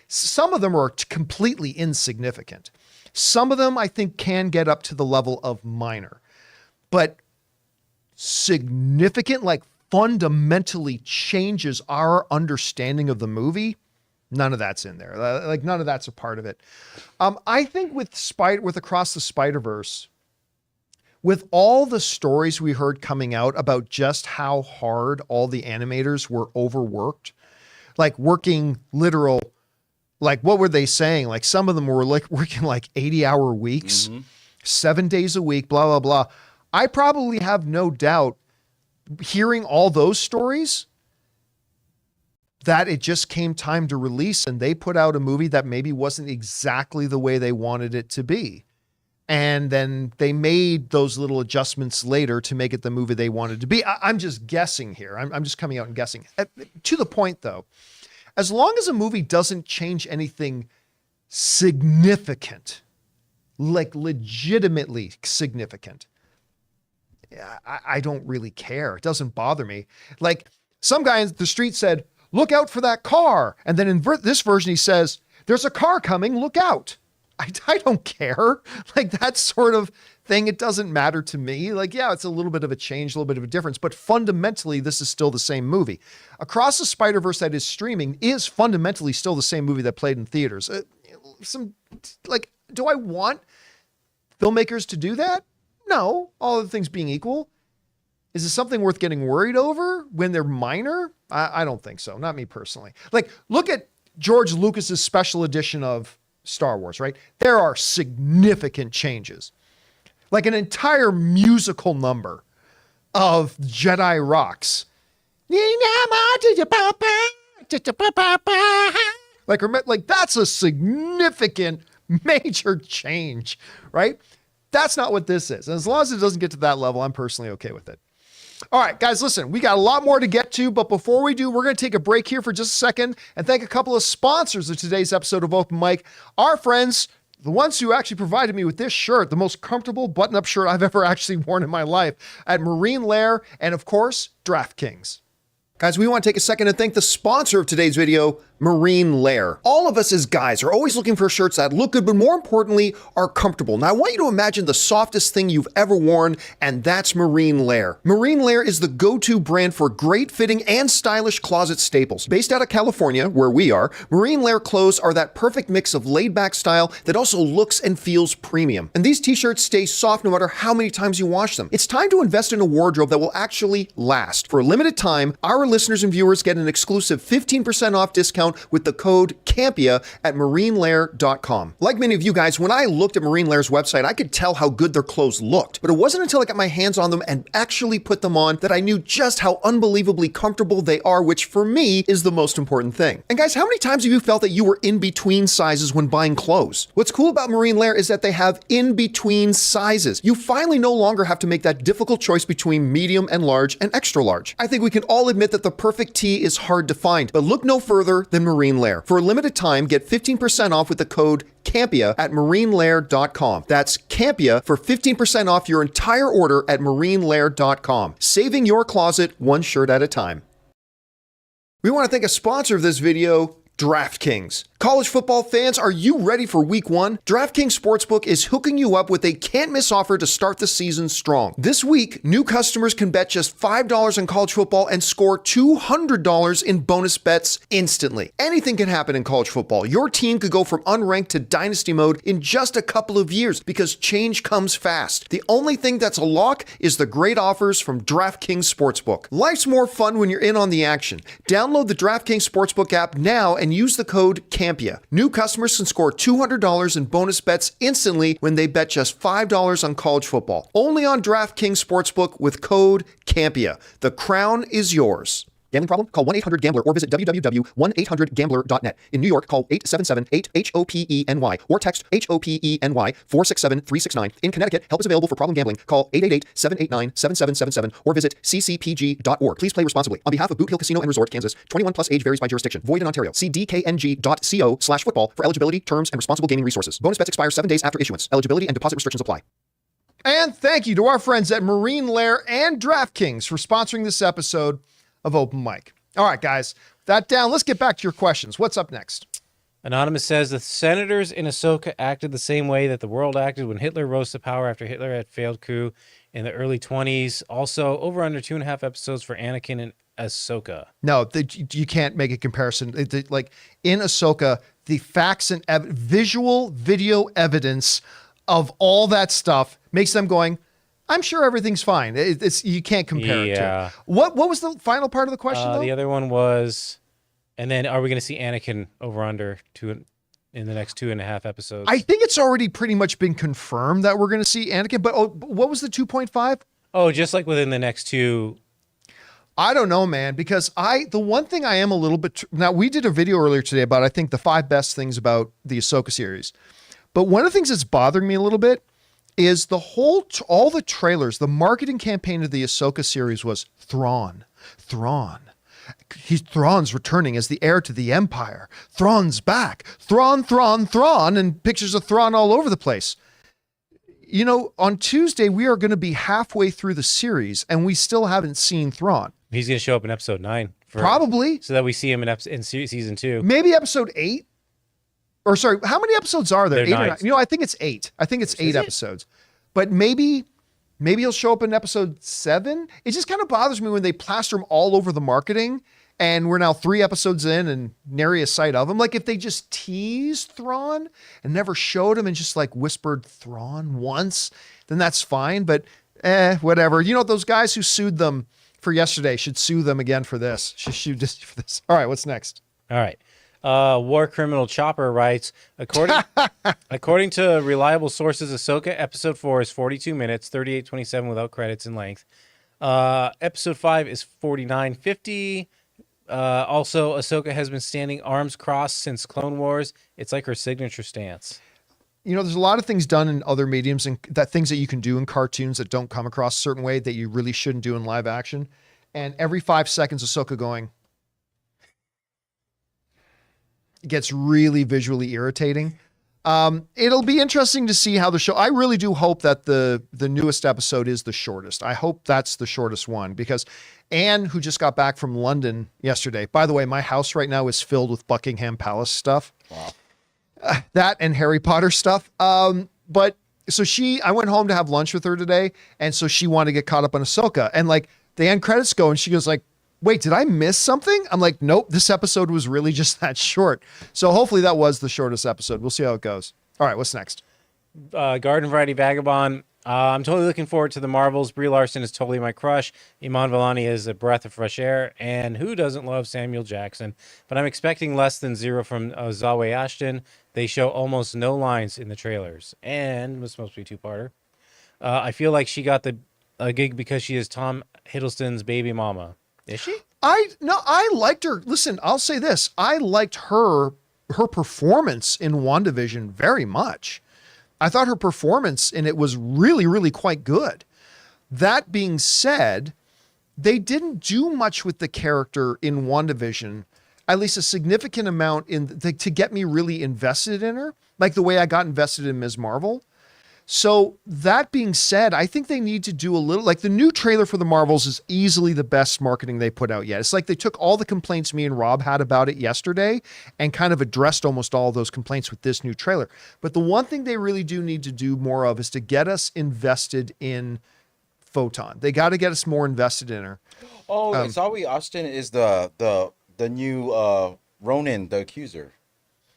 Some of them are completely insignificant. Some of them I think can get up to the level of minor, but significant, like fundamentally changes our understanding of the movie, none of that's in there. Like none of that's a part of it. I think with Across the Spider-Verse, with all the stories we heard coming out about just how hard all the animators were overworked, like working literal, like what were they saying? Like some of them were like working like 80-hour weeks, 7 days a week, blah, blah, blah. I probably have no doubt hearing all those stories that it just came time to release and they put out a movie that maybe wasn't exactly the way they wanted it to be. And then they made those little adjustments later to make it the movie they wanted to be. I'm just guessing here. I'm just coming out and guessing. To the point, though, as long as a movie doesn't change anything significant, like legitimately significant, I don't really care. It doesn't bother me. Like some guy in the street said, look out for that car. And then in this version, he says, there's a car coming, look out. I don't care. Like that sort of thing, it doesn't matter to me. Like, yeah, it's a little bit of a change, a little bit of a difference, but fundamentally, this is still the same movie. Across the Spider-Verse that is streaming is fundamentally still the same movie that played in theaters. Do I want filmmakers to do that? No, all other things being equal. Is it something worth getting worried over when they're minor? I don't think so. Not me personally. Like, look at George Lucas's special edition of Star Wars, right? There are significant changes. Like an entire musical number of Jedi rocks. Like that's a significant major change, right? That's not what this is. And as long as it doesn't get to that level, I'm personally okay with it. All right, guys, listen, we got a lot more to get to, but before we do, we're going to take a break here for just a second and thank a couple of sponsors of today's episode of Open Mic. Our friends, the ones who actually provided me with this shirt, the most comfortable button-up shirt I've ever actually worn in my life, at Marine Lair and, of course, DraftKings. Guys, we want to take a second and thank the sponsor of today's video, Marine Lair. All of us as guys are always looking for shirts that look good, but more importantly, are comfortable. Now, I want you to imagine the softest thing you've ever worn, and that's Marine Lair. Marine Lair is the go-to brand for great fitting and stylish closet staples. Based out of California, where we are, Marine Lair clothes are that perfect mix of laid-back style that also looks and feels premium. And these t-shirts stay soft no matter how many times you wash them. It's time to invest in a wardrobe that will actually last. For a limited time, our listeners and viewers get an exclusive 15% off discount with the code Campea at marinelair.com. Like many of you guys, when I looked at Marine Lair's website, I could tell how good their clothes looked. But it wasn't until I got my hands on them and actually put them on that I knew just how unbelievably comfortable they are, which for me is the most important thing. And guys, how many times have you felt that you were in between sizes when buying clothes? What's cool about Marine Lair is that they have in between sizes. You finally no longer have to make that difficult choice between medium and large and extra large. I think we can all admit that the perfect tee is hard to find, but look no further than Marine Lair. For a limited time, get 15% off with the code Campea at marinelair.com. That's Campea for 15% off your entire order at marinelair.com. Saving your closet one shirt at a time. We want to thank a sponsor of this video, DraftKings. College football fans, are you ready for week one? DraftKings Sportsbook is hooking you up with a can't-miss offer to start the season strong. This week, new customers can bet just $5 on college football and score $200 in bonus bets instantly. Anything can happen in college football. Your team could go from unranked to dynasty mode in just a couple of years because change comes fast. The only thing that's a lock is the great offers from DraftKings Sportsbook. Life's more fun when you're in on the action. Download the DraftKings Sportsbook app now and use the code Campea. New customers can score $200 in bonus bets instantly when they bet just $5 on college football. Only on DraftKings Sportsbook with code Campea. The crown is yours. Gambling problem? Call 1-800-GAMBLER or visit www.1800gambler.net. In New York, call 877-8-HOPENY or text HOPENY 467-369. In Connecticut, help is available for problem gambling. Call 888-789-7777 or visit ccpg.org. Please play responsibly. On behalf of Boot Hill Casino and Resort, Kansas, 21 plus age varies by jurisdiction. Void in Ontario. See dkng.co/football for eligibility, terms, and responsible gaming resources. Bonus bets expire 7 days after issuance. Eligibility and deposit restrictions apply. And thank you to our friends at Marine Lair and DraftKings for sponsoring this episode of Open Mic. All right, guys, that down. Let's get back to your questions. What's up next? Anonymous says the senators in Ahsoka acted the same way that the world acted when Hitler rose to power after Hitler had failed coup in the early 20s. Also, over under 2.5 episodes for Anakin and Ahsoka. No, you can't make a comparison. Like in Ahsoka, the facts and visual video evidence of all that stuff makes them going, I'm sure everyth's fine. You can't compare it to. What was the final part of the question, though? The other one was, and then are we going to see Anakin over under in the next 2.5 episodes? I think it's already pretty much been confirmed that we're going to see Anakin, but what was the 2.5? Oh, just like within the next two. I don't know, man, because the one thing I am a little bit, now we did a video earlier today about, I think, the 5 best things about the Ahsoka series. But one of the things that's bothering me a little bit is all the trailers, the marketing campaign of the Ahsoka series was Thrawn. Thrawn's returning as the heir to the Empire. Thrawn's back. Thrawn, and pictures of Thrawn all over the place. You know, on Tuesday, we are going to be halfway through the series, and we still haven't seen Thrawn. He's going to show up in episode 9. Probably. So that we see him in season 2. Maybe episode 8. Or sorry, how many episodes are there? They're 8 or 9? nine. You know, I think it's 8. I think it's 8 it? episodes. But maybe he'll show up in episode 7. It just kind of bothers me when they plaster him all over the marketing, and we're now 3 episodes in and nary a sight of him. Like if they just teased Thrawn and never showed him and just like whispered Thrawn once, then that's fine. But whatever. You know, those guys who sued them for yesterday should sue them again for this. Should sue just for this. All right, what's next? All right. War criminal Chopper writes, according to reliable sources, Ahsoka episode 4 is 42 minutes, 38:27 without credits in length. Episode 5 is 49:50. Also, Ahsoka has been standing arms crossed since Clone Wars. It's like her signature stance. You know, there's a lot of things done in other mediums and things that you can do in cartoons that don't come across a certain way that you really shouldn't do in live action. And every 5 seconds, Ahsoka going, it gets really visually irritating. It'll be interesting to see how the show, I really do hope that the newest episode is the shortest. I hope that's the shortest one because Anne, who just got back from London yesterday, by the way, my house right now is filled with Buckingham Palace stuff. Wow. That and Harry Potter stuff. But so I went home to have lunch with her today. And so she wanted to get caught up on Ahsoka, and like the end credits go and she goes like, wait, did I miss something? I'm like, nope, this episode was really just that short. So hopefully that was the shortest episode. We'll see how it goes. All right, what's next? Garden Variety Vagabond. I'm totally looking forward to the Marvels. Brie Larson is totally my crush. Iman Vellani is a breath of fresh air. And who doesn't love Samuel Jackson? But I'm expecting less than 0 from Zawe Ashton. They show almost no lines in the trailers. And this must be a two-parter. I feel like she got a gig because she is Tom Hiddleston's baby mama. Is she? I liked her. Listen, I'll say this. I liked her performance in WandaVision very much. I thought her performance in it was really, really quite good. That being said, they didn't do much with the character in WandaVision, at least a significant amount to get me really invested in her, like the way I got invested in Ms. Marvel. So that being said, I think they need to do a little, like the new trailer for the Marvels is easily the best marketing they put out yet. It's like they took all the complaints me and Rob had about it yesterday and kind of addressed almost all of those complaints with this new trailer. But the one thing they really do need to do more of is to get us invested in Photon. They got to get us more invested in her. Oh, Zawe Ashton is the new Ronin, the accuser.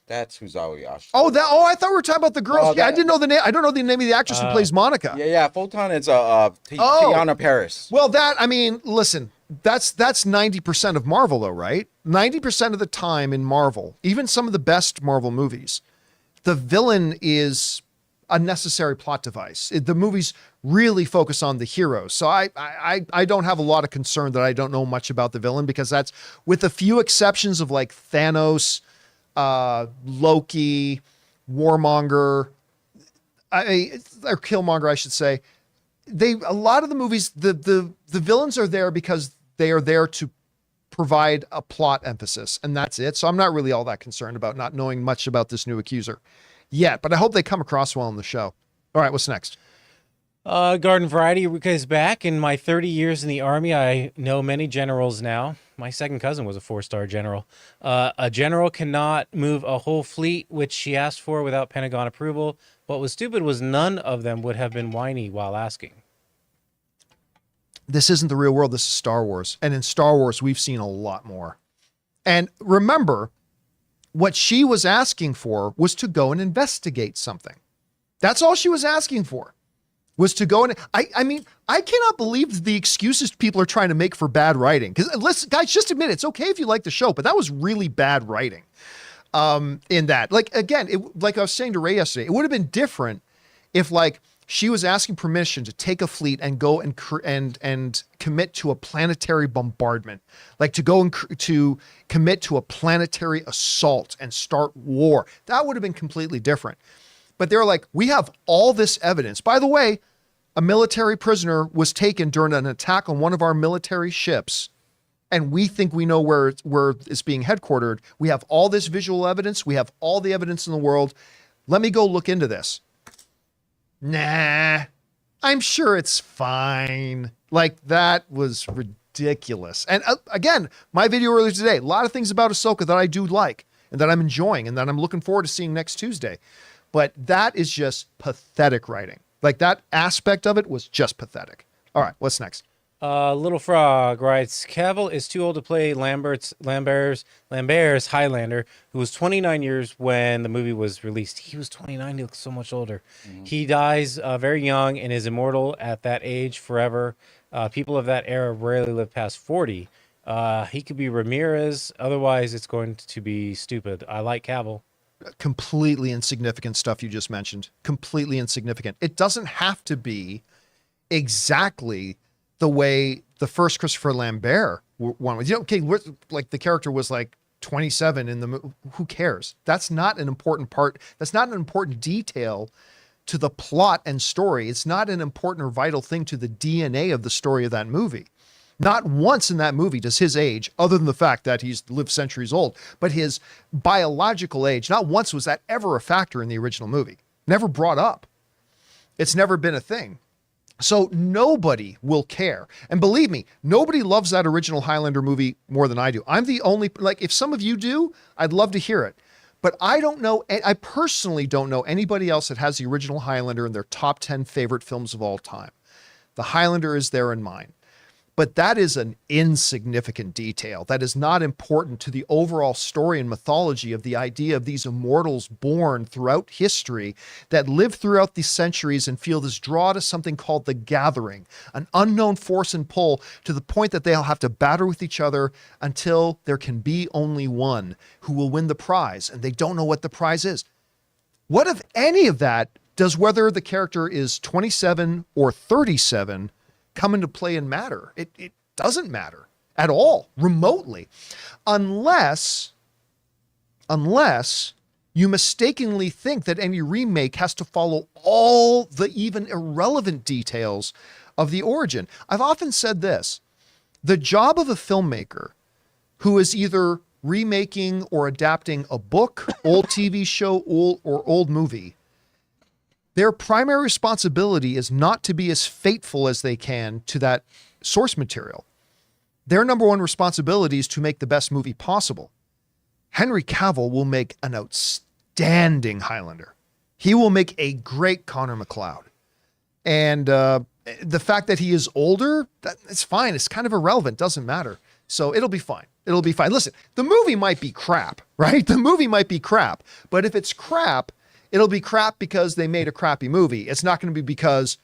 That's who Zawe Ashton. Oh, I thought we were talking about the girls. I didn't know the name. I don't know the name of the actress who plays Monica. Yeah. Photon is Tiana Paris. Well, listen, that's 90% of Marvel though, right? 90% of the time in Marvel, even some of the best Marvel movies, the villain is a necessary plot device. The movies really focus on the heroes. So I don't have a lot of concern that I don't know much about the villain, because that's, with a few exceptions of like Thanos, Loki, Warmonger, or Killmonger, I should say. A lot of the movies, the villains are there because they are there to provide a plot emphasis, and that's it. So I'm not really all that concerned about not knowing much about this new accuser yet, but I hope they come across well in the show. All right, what's next? Garden Variety is back. In my 30 years in the Army, I know many generals now. My second cousin was a 4-star general. A general cannot move a whole fleet, which she asked for without Pentagon approval. What was stupid was none of them would have been whiny while asking. This isn't the real world. This is Star Wars. And in Star Wars, we've seen a lot more. And remember, what she was asking for was to go and investigate something. That's all she was asking for. Was to go and I mean, I cannot believe the excuses people are trying to make for bad writing. Because listen, guys, just admit it's okay if you like the show, but that was really bad writing. In that, like, again, like I was saying to Ray yesterday, it would have been different if like she was asking permission to take a fleet and go and commit to a planetary bombardment, like to go and to commit to a planetary assault and start war. That would have been completely different. But they're like, we have all this evidence. By the way, a military prisoner was taken during an attack on one of our military ships, and we think we know where it's being headquartered. We have all this visual evidence. We have all the evidence in the world. Let me go look into this. Nah, I'm sure it's fine. Like, that was ridiculous. And again, my video earlier today, a lot of things about Ahsoka that I do like. and that I'm enjoying and that I'm looking forward to seeing next Tuesday. But that is just pathetic writing. Like, that aspect of it was just pathetic. All right, what's next? Little Frog writes, Cavill is too old to play Lambert's Highlander, who was 29 years when the movie was released. He was 29. He looks so much older. He dies very young and is immortal at that age forever. People of that era rarely live past 40. He could be Ramirez. Otherwise, it's going to be stupid. I like Cavill. Completely insignificant stuff you just mentioned. Completely insignificant. It doesn't have to be exactly the way the first Christopher Lambert one was. Okay, like the character was like 27 in the movie. Who cares? That's not an important part. That's not an important detail to the plot and story. It's not an important or vital thing to the DNA of the story of that movie. Not once in that movie does his age, other than the fact that he's lived centuries old, but his biological age, not once was that ever a factor in the original movie. Never brought up. It's never been a thing. So nobody will care. And believe me, nobody loves that original Highlander movie more than I do. I'm the only, like, if some of you do, I'd love to hear it. But I personally don't know anybody else that has the original Highlander in their top 10 favorite films of all time. The Highlander is there in mine. But that is an insignificant detail. That is not important to the overall story and mythology of the idea of these immortals born throughout history that live throughout the centuries and feel this draw to something called the Gathering, an unknown force and pull to the point that they'll have to batter with each other until there can be only one who will win the prize, and they don't know what the prize is. What if any of that does whether the character is 27 or 37 come into play and matter? It doesn't matter at all, remotely, unless you mistakenly think that any remake has to follow all the even irrelevant details of the origin. I've often said this: the job of a filmmaker who is either remaking or adapting a book, old TV show, or old movie, their primary responsibility is not to be as faithful as they can to that source material. Their number one responsibility is to make the best movie possible. Henry Cavill will make an outstanding Highlander. He will make a great Connor McLeod. And the fact that he is older, it's fine. It's kind of irrelevant. Doesn't matter. So it'll be fine. It'll be fine. Listen, the movie might be crap, right? The movie might be crap. But if it's crap, it'll be crap because they made a crappy movie. It's not going to be because,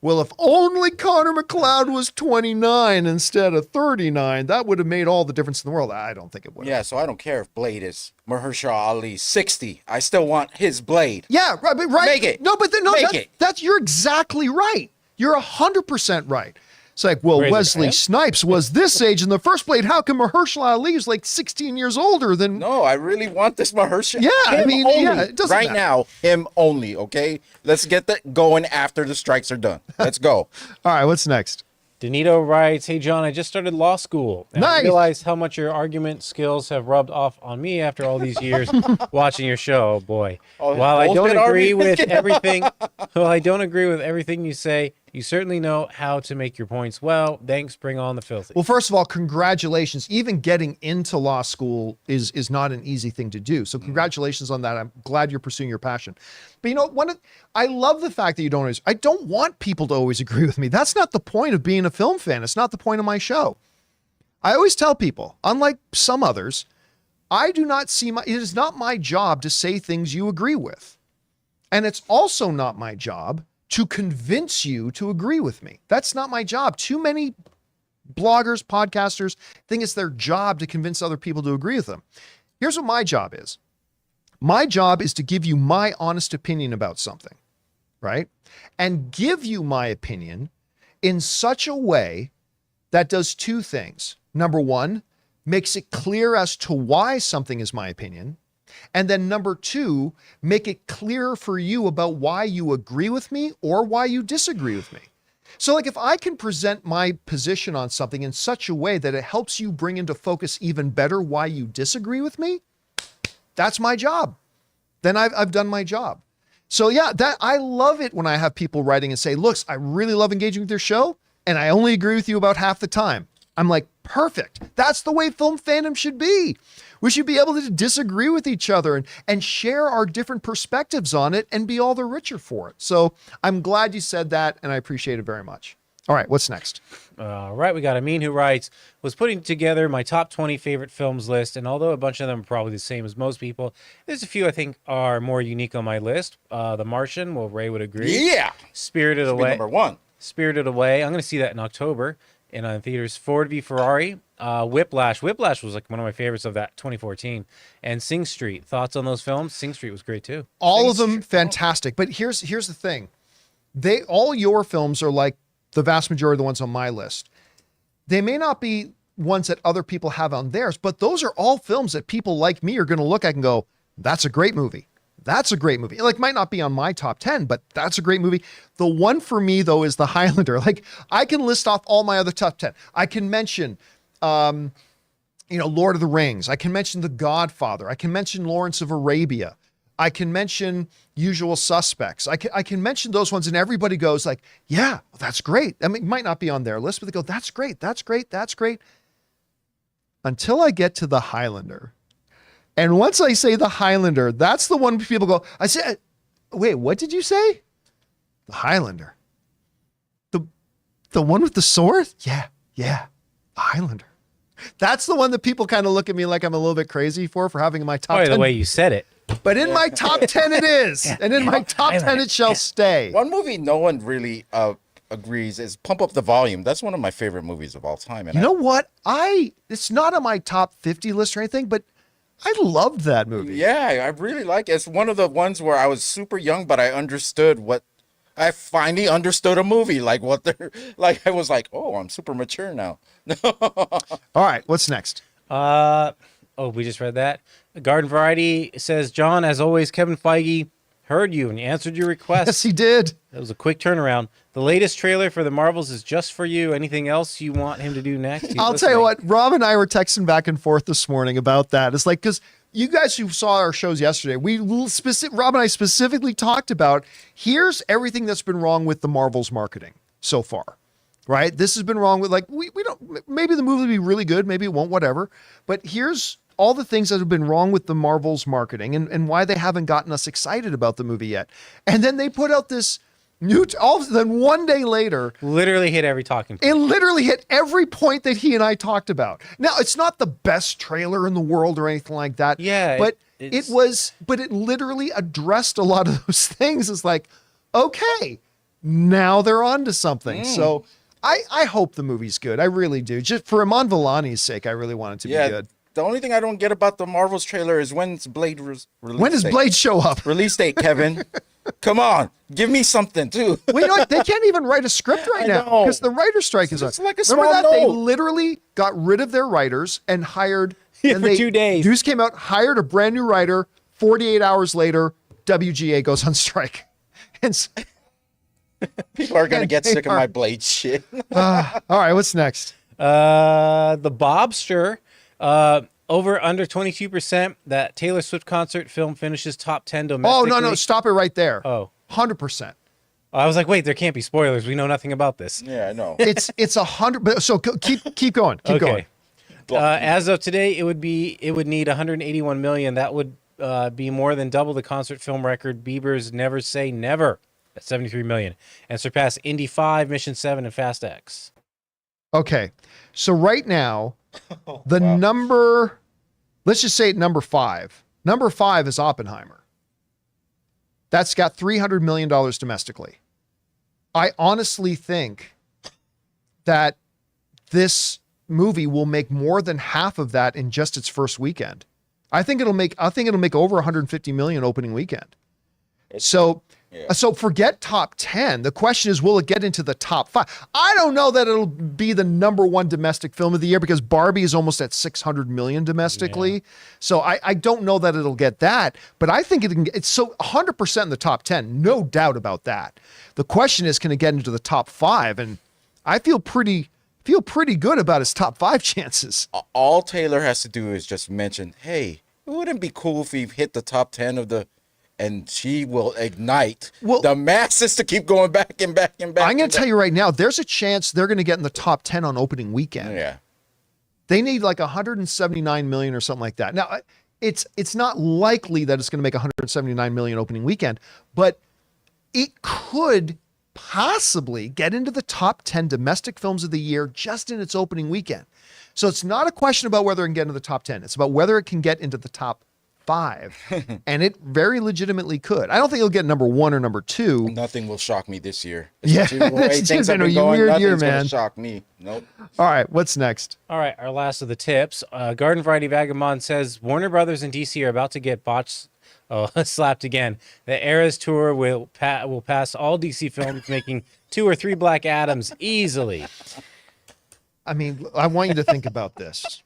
well, if only Connor McLeod was 29 instead of 39, that would have made all the difference in the world. I don't think it would. Yeah, so I don't care if Blade is Mahershala Ali 60. I still want his Blade. Yeah, right. Make it. No, but you're exactly right. You're 100% right. It's like, well, Wesley Snipes was this age in the first Blade. How come Mahershala Ali is like 16 years older than... No, I really want this Mahershala. Yeah, it doesn't right matter. now, him only, okay? Let's get that going after the strikes are done. Let's go. All right, what's next? Danito writes, hey, John, I just started law school. And Nice. I realized how much your argument skills have rubbed off on me after all these years watching your show. Oh, boy. While I don't agree with everything, you say, you certainly know how to make your points well. Thanks. Bring on the filthy. Well, first of all, congratulations. Even getting into law school is not an easy thing to do. So congratulations on that. I'm glad you're pursuing your passion. But I love the fact that you don't always, I don't want people to always agree with me. That's not the point of being a film fan. It's not the point of my show. I always tell people, unlike some others, it is not my job to say things you agree with. And it's also not my job to convince you to agree with me. That's not my job. Too many bloggers, podcasters think it's their job to convince other people to agree with them. Here's what my job is. My job is to give you my honest opinion about something, right? And give you my opinion in such a way that does two things. Number one, makes it clear as to why something is my opinion. And then number two, make it clearer for you about why you agree with me or why you disagree with me. So like if I can present my position on something in such a way that it helps you bring into focus even better why you disagree with me, that's my job. Then I've done my job. So yeah, I love it when I have people writing and say, look, I really love engaging with your show and I only agree with you about half the time. I'm like, perfect. That's the way film fandom should be. We should be able to disagree with each other and share our different perspectives on it and be all the richer for it. So I'm glad you said that, and I appreciate it very much. All right, what's next? All right, we got Amin who writes, was putting together my top 20 favorite films list, and although a bunch of them are probably the same as most people, there's a few I think are more unique on my list. The Martian, well, Ray would agree. Yeah. Spirited Should be Away. number one. Spirited Away. I'm going to see that in October in theaters. Ford v Ferrari. Whiplash. Whiplash was like one of my favorites of that 2014. And Sing Street. Thoughts on those films? Sing Street was great too. All of them fantastic. But here's the thing. All your films are like the vast majority of the ones on my list. They may not be ones that other people have on theirs, but those are all films that people like me are going to look at and go, that's a great movie. That's a great movie. Like, might not be on my top 10, but that's a great movie. The one for me, though, is The Highlander. Like, I can list off all my other top 10. I can mention, Lord of the Rings. I can mention The Godfather. I can mention Lawrence of Arabia. I can mention Usual Suspects. I can mention those ones, and everybody goes like, yeah, that's great. I mean, it might not be on their list, but they go, that's great, that's great, that's great. Until I get to The Highlander. And once I say The Highlander, that's the one people go, I said, wait, what did you say? The Highlander. The one with the sword? Yeah, The Highlander. That's the one that people kind of look at me like I'm a little bit crazy for having in my top 10. The way you said it. But in my top 10 it is. And in my top 10 it shall stay. One movie no one really agrees is Pump Up the Volume. That's one of my favorite movies of all time. And you know what? It's not on my top 50 list or anything, but I loved that movie. Yeah, I really like it. It's one of the ones where I was super young, but I finally understood a movie. Like I was like, oh, I'm super mature now. All right, what's next? We just read that. Garden Variety says, John, as always, Kevin Feige heard you and he answered your request. Yes, he did. That was a quick turnaround. The latest trailer for the Marvels is just for you. Anything else you want him to do next? I'll tell you what, Rob and I were texting back and forth this morning about that. It's like, because you guys who saw our shows yesterday, Rob and I specifically talked about, here's everything that's been wrong with the Marvels marketing so far, right? This has been wrong with, like, we don't, maybe the movie will be really good, maybe it won't, whatever. But here's all the things that have been wrong with the Marvels marketing and why they haven't gotten us excited about the movie yet. And then they put out this then one day later, literally hit every talking point. It literally hit every point that he and I talked about. Now, it's not the best trailer in the world or anything like that. Yeah, but it literally addressed a lot of those things. It's like, okay, now they're on to something. So I hope the movie's good. I really do. Just for Iman Vellani's sake, I really want it to be good. The only thing I don't get about the Marvels trailer is when's Blade release When does Blade show up? Release date, Kevin. Come on, give me something too. Well, you know what? They can't even write a script right now because the writer's strike is on. It's like a Remember small that? They note. literally got rid of their writers and hired. For and 2 days. News came out, hired a brand new writer. 48 hours later, WGA goes on strike. And so, People are gonna get sick of my Blade shit. all right, what's next? The Bobster. Over under 22%. That Taylor Swift concert film finishes top 10 domestically. Oh, no, stop it right there. Oh. 100%. I was like, wait, there can't be spoilers. We know nothing about this. Yeah, I know. It's 100. But so keep going. Keep going. As of today, it would need 181 million. That would be more than double the concert film record Bieber's Never Say Never at 73 million, and surpass Indy 5, Mission 7, and Fast X. Okay, so right now, number, let's just say number 5. Number 5 is Oppenheimer. That's got $300 million domestically. I honestly think that this movie will make more than half of that in just its first weekend. I think it'll make over 150 million opening weekend. So forget top 10. The question is, will it get into the top 5? I don't know that it'll be the number 1 domestic film of the year because Barbie is almost at 600 million domestically. Yeah. So I don't know that it'll get that, but I think it's so 100% in the top 10. No doubt about that. The question is, can it get into the top 5? And I feel pretty good about his top 5 chances. All Taylor has to do is just mention, hey, it wouldn't be cool if we hit the top 10 of the, and she will ignite the masses to keep going back and back and back. I'm going to tell you right now, there's a chance they're going to get in the top 10 on opening weekend. Yeah. They need like 179 million or something like that. Now, it's not likely that it's going to make 179 million opening weekend, but it could possibly get into the top 10 domestic films of the year just in its opening weekend. So it's not a question about whether it can get into the top 10. It's about whether it can get into the top 5. And it very legitimately could. I don't think it'll get number 1 or number 2. Nothing will shock me this year. Yeah, Especially the way it's things have been a been going, weird year, nothing's gonna man. shock me. Nope. All right, what's next? All right, our last of the tips. Garden Variety Vagabond says Warner Brothers and DC are about to get botched. Oh, slapped again. The Eras tour will pass all DC films, making 2 or 3 Black Adams easily. I mean, I want you to think about this.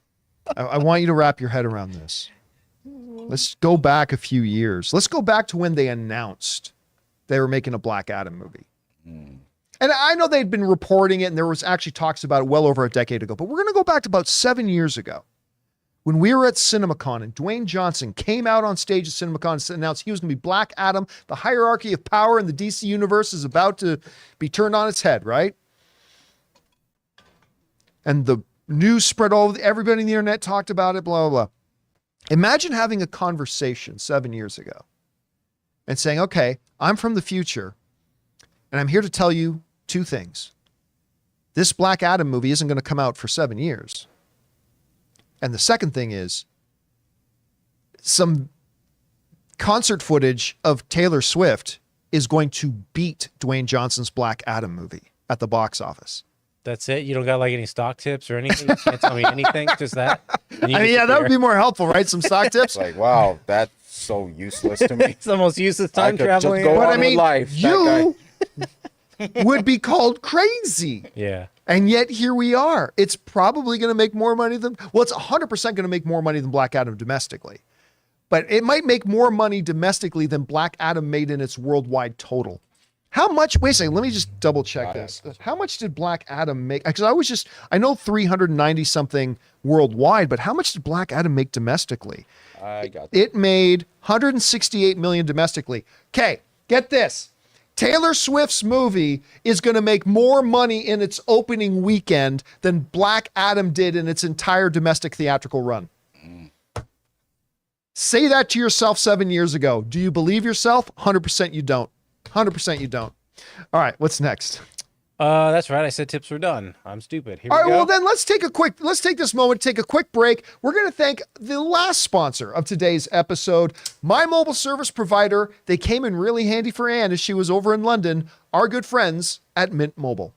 I want you to wrap your head around this. Let's go back a few years. Let's go back to when they announced they were making a Black Adam movie. And I know they'd been reporting it, and there was actually talks about it well over a decade ago, but we're going to go back to about 7 years ago when we were at CinemaCon and Dwayne Johnson came out on stage at CinemaCon and announced he was going to be Black Adam. The hierarchy of power in the DC universe is about to be turned on its head, right? And the news spread all over, everybody on the internet talked about it, blah, blah, blah. Imagine having a conversation 7 years ago and saying, okay, I'm from the future and I'm here to tell you 2 things. This Black Adam movie isn't going to come out for 7 years. And the second thing is some concert footage of Taylor Swift is going to beat Dwayne Johnson's Black Adam movie at the box office. That's it? You don't got like any stock tips or anything? You can't tell me anything? Just that? I mean, yeah, that would be more helpful, right? Some stock tips. Like, wow, that's so useless to me. It's the most useless I time could traveling. just go But on I mean, with life. you would be called crazy. Yeah. And yet here we are. It's probably going to make more money than, well, it's 100% going to make more money than Black Adam domestically. But it might make more money domestically than Black Adam made in its worldwide total. How much, wait a second, let me just double check this. How much did Black Adam make? Because I know 390 something worldwide, but how much did Black Adam make domestically? I got It made 168 million domestically. Okay, get this. Taylor Swift's movie is going to make more money in its opening weekend than Black Adam did in its entire domestic theatrical run. Say that to yourself 7 years ago. Do you believe yourself? 100% you don't. 100% you don't. All right, what's next? That's right. I said tips were done. I'm stupid. Here All we right, go. well then let's take this moment, take a quick break. We're going to thank the last sponsor of today's episode, my mobile service provider. They came in really handy for Ann as she was over in London, our good friends at Mint Mobile.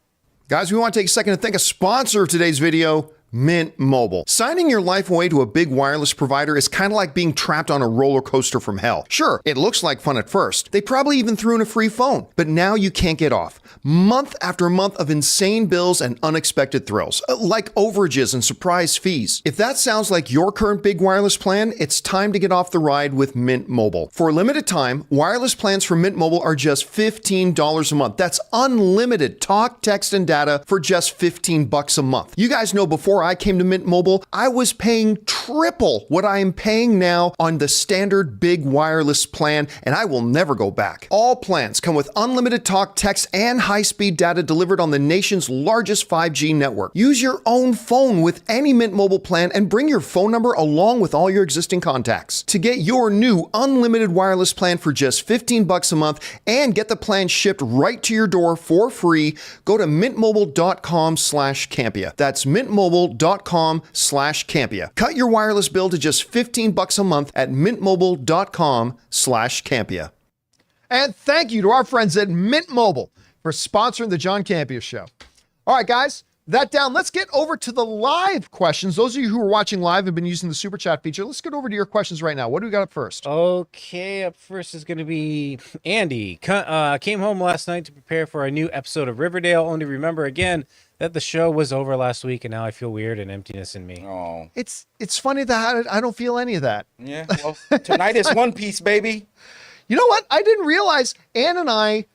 Guys, we want to take a second to thank a sponsor of today's video, Mint Mobile. Signing your life away to a big wireless provider is kind of like being trapped on a roller coaster from hell. Sure, it looks like fun at first. They probably even threw in a free phone, but now you can't get off. Month after month of insane bills and unexpected thrills, like overages and surprise fees. If that sounds like your current big wireless plan, it's time to get off the ride with Mint Mobile. For a limited time, wireless plans from Mint Mobile are just $15 a month. That's unlimited talk, text, and data for just $15 a month. You guys know before I came to Mint Mobile, I was paying triple what I am paying now on the standard big wireless plan, and I will never go back. All plans come with unlimited talk, text, and high-speed data delivered on the nation's largest 5G network. Use your own phone with any Mint Mobile plan and bring your phone number along with all your existing contacts. To get your new unlimited wireless plan for just $15 a month and get the plan shipped right to your door for free, go to mintmobile.com/Campea. That's mintmobile.com/Campea. Cut your wireless bill to just $15 a month at mintmobile.com/Campea. And thank you to our friends at Mint Mobile for sponsoring the John Campea Show. All right, guys, that down. Let's get over to the live questions. Those of you who are watching live have been using the super chat feature. Let's get over to your questions right now. What do we got up first? Okay, up first is going to be Andy. Came home last night to prepare for a new episode of Riverdale, only remember again that the show was over last week, and now I feel weird and emptiness in me. Oh, It's funny that I don't feel any of that. yeah. Well, tonight is One Piece, baby. You know what? I didn't realize Ann and I,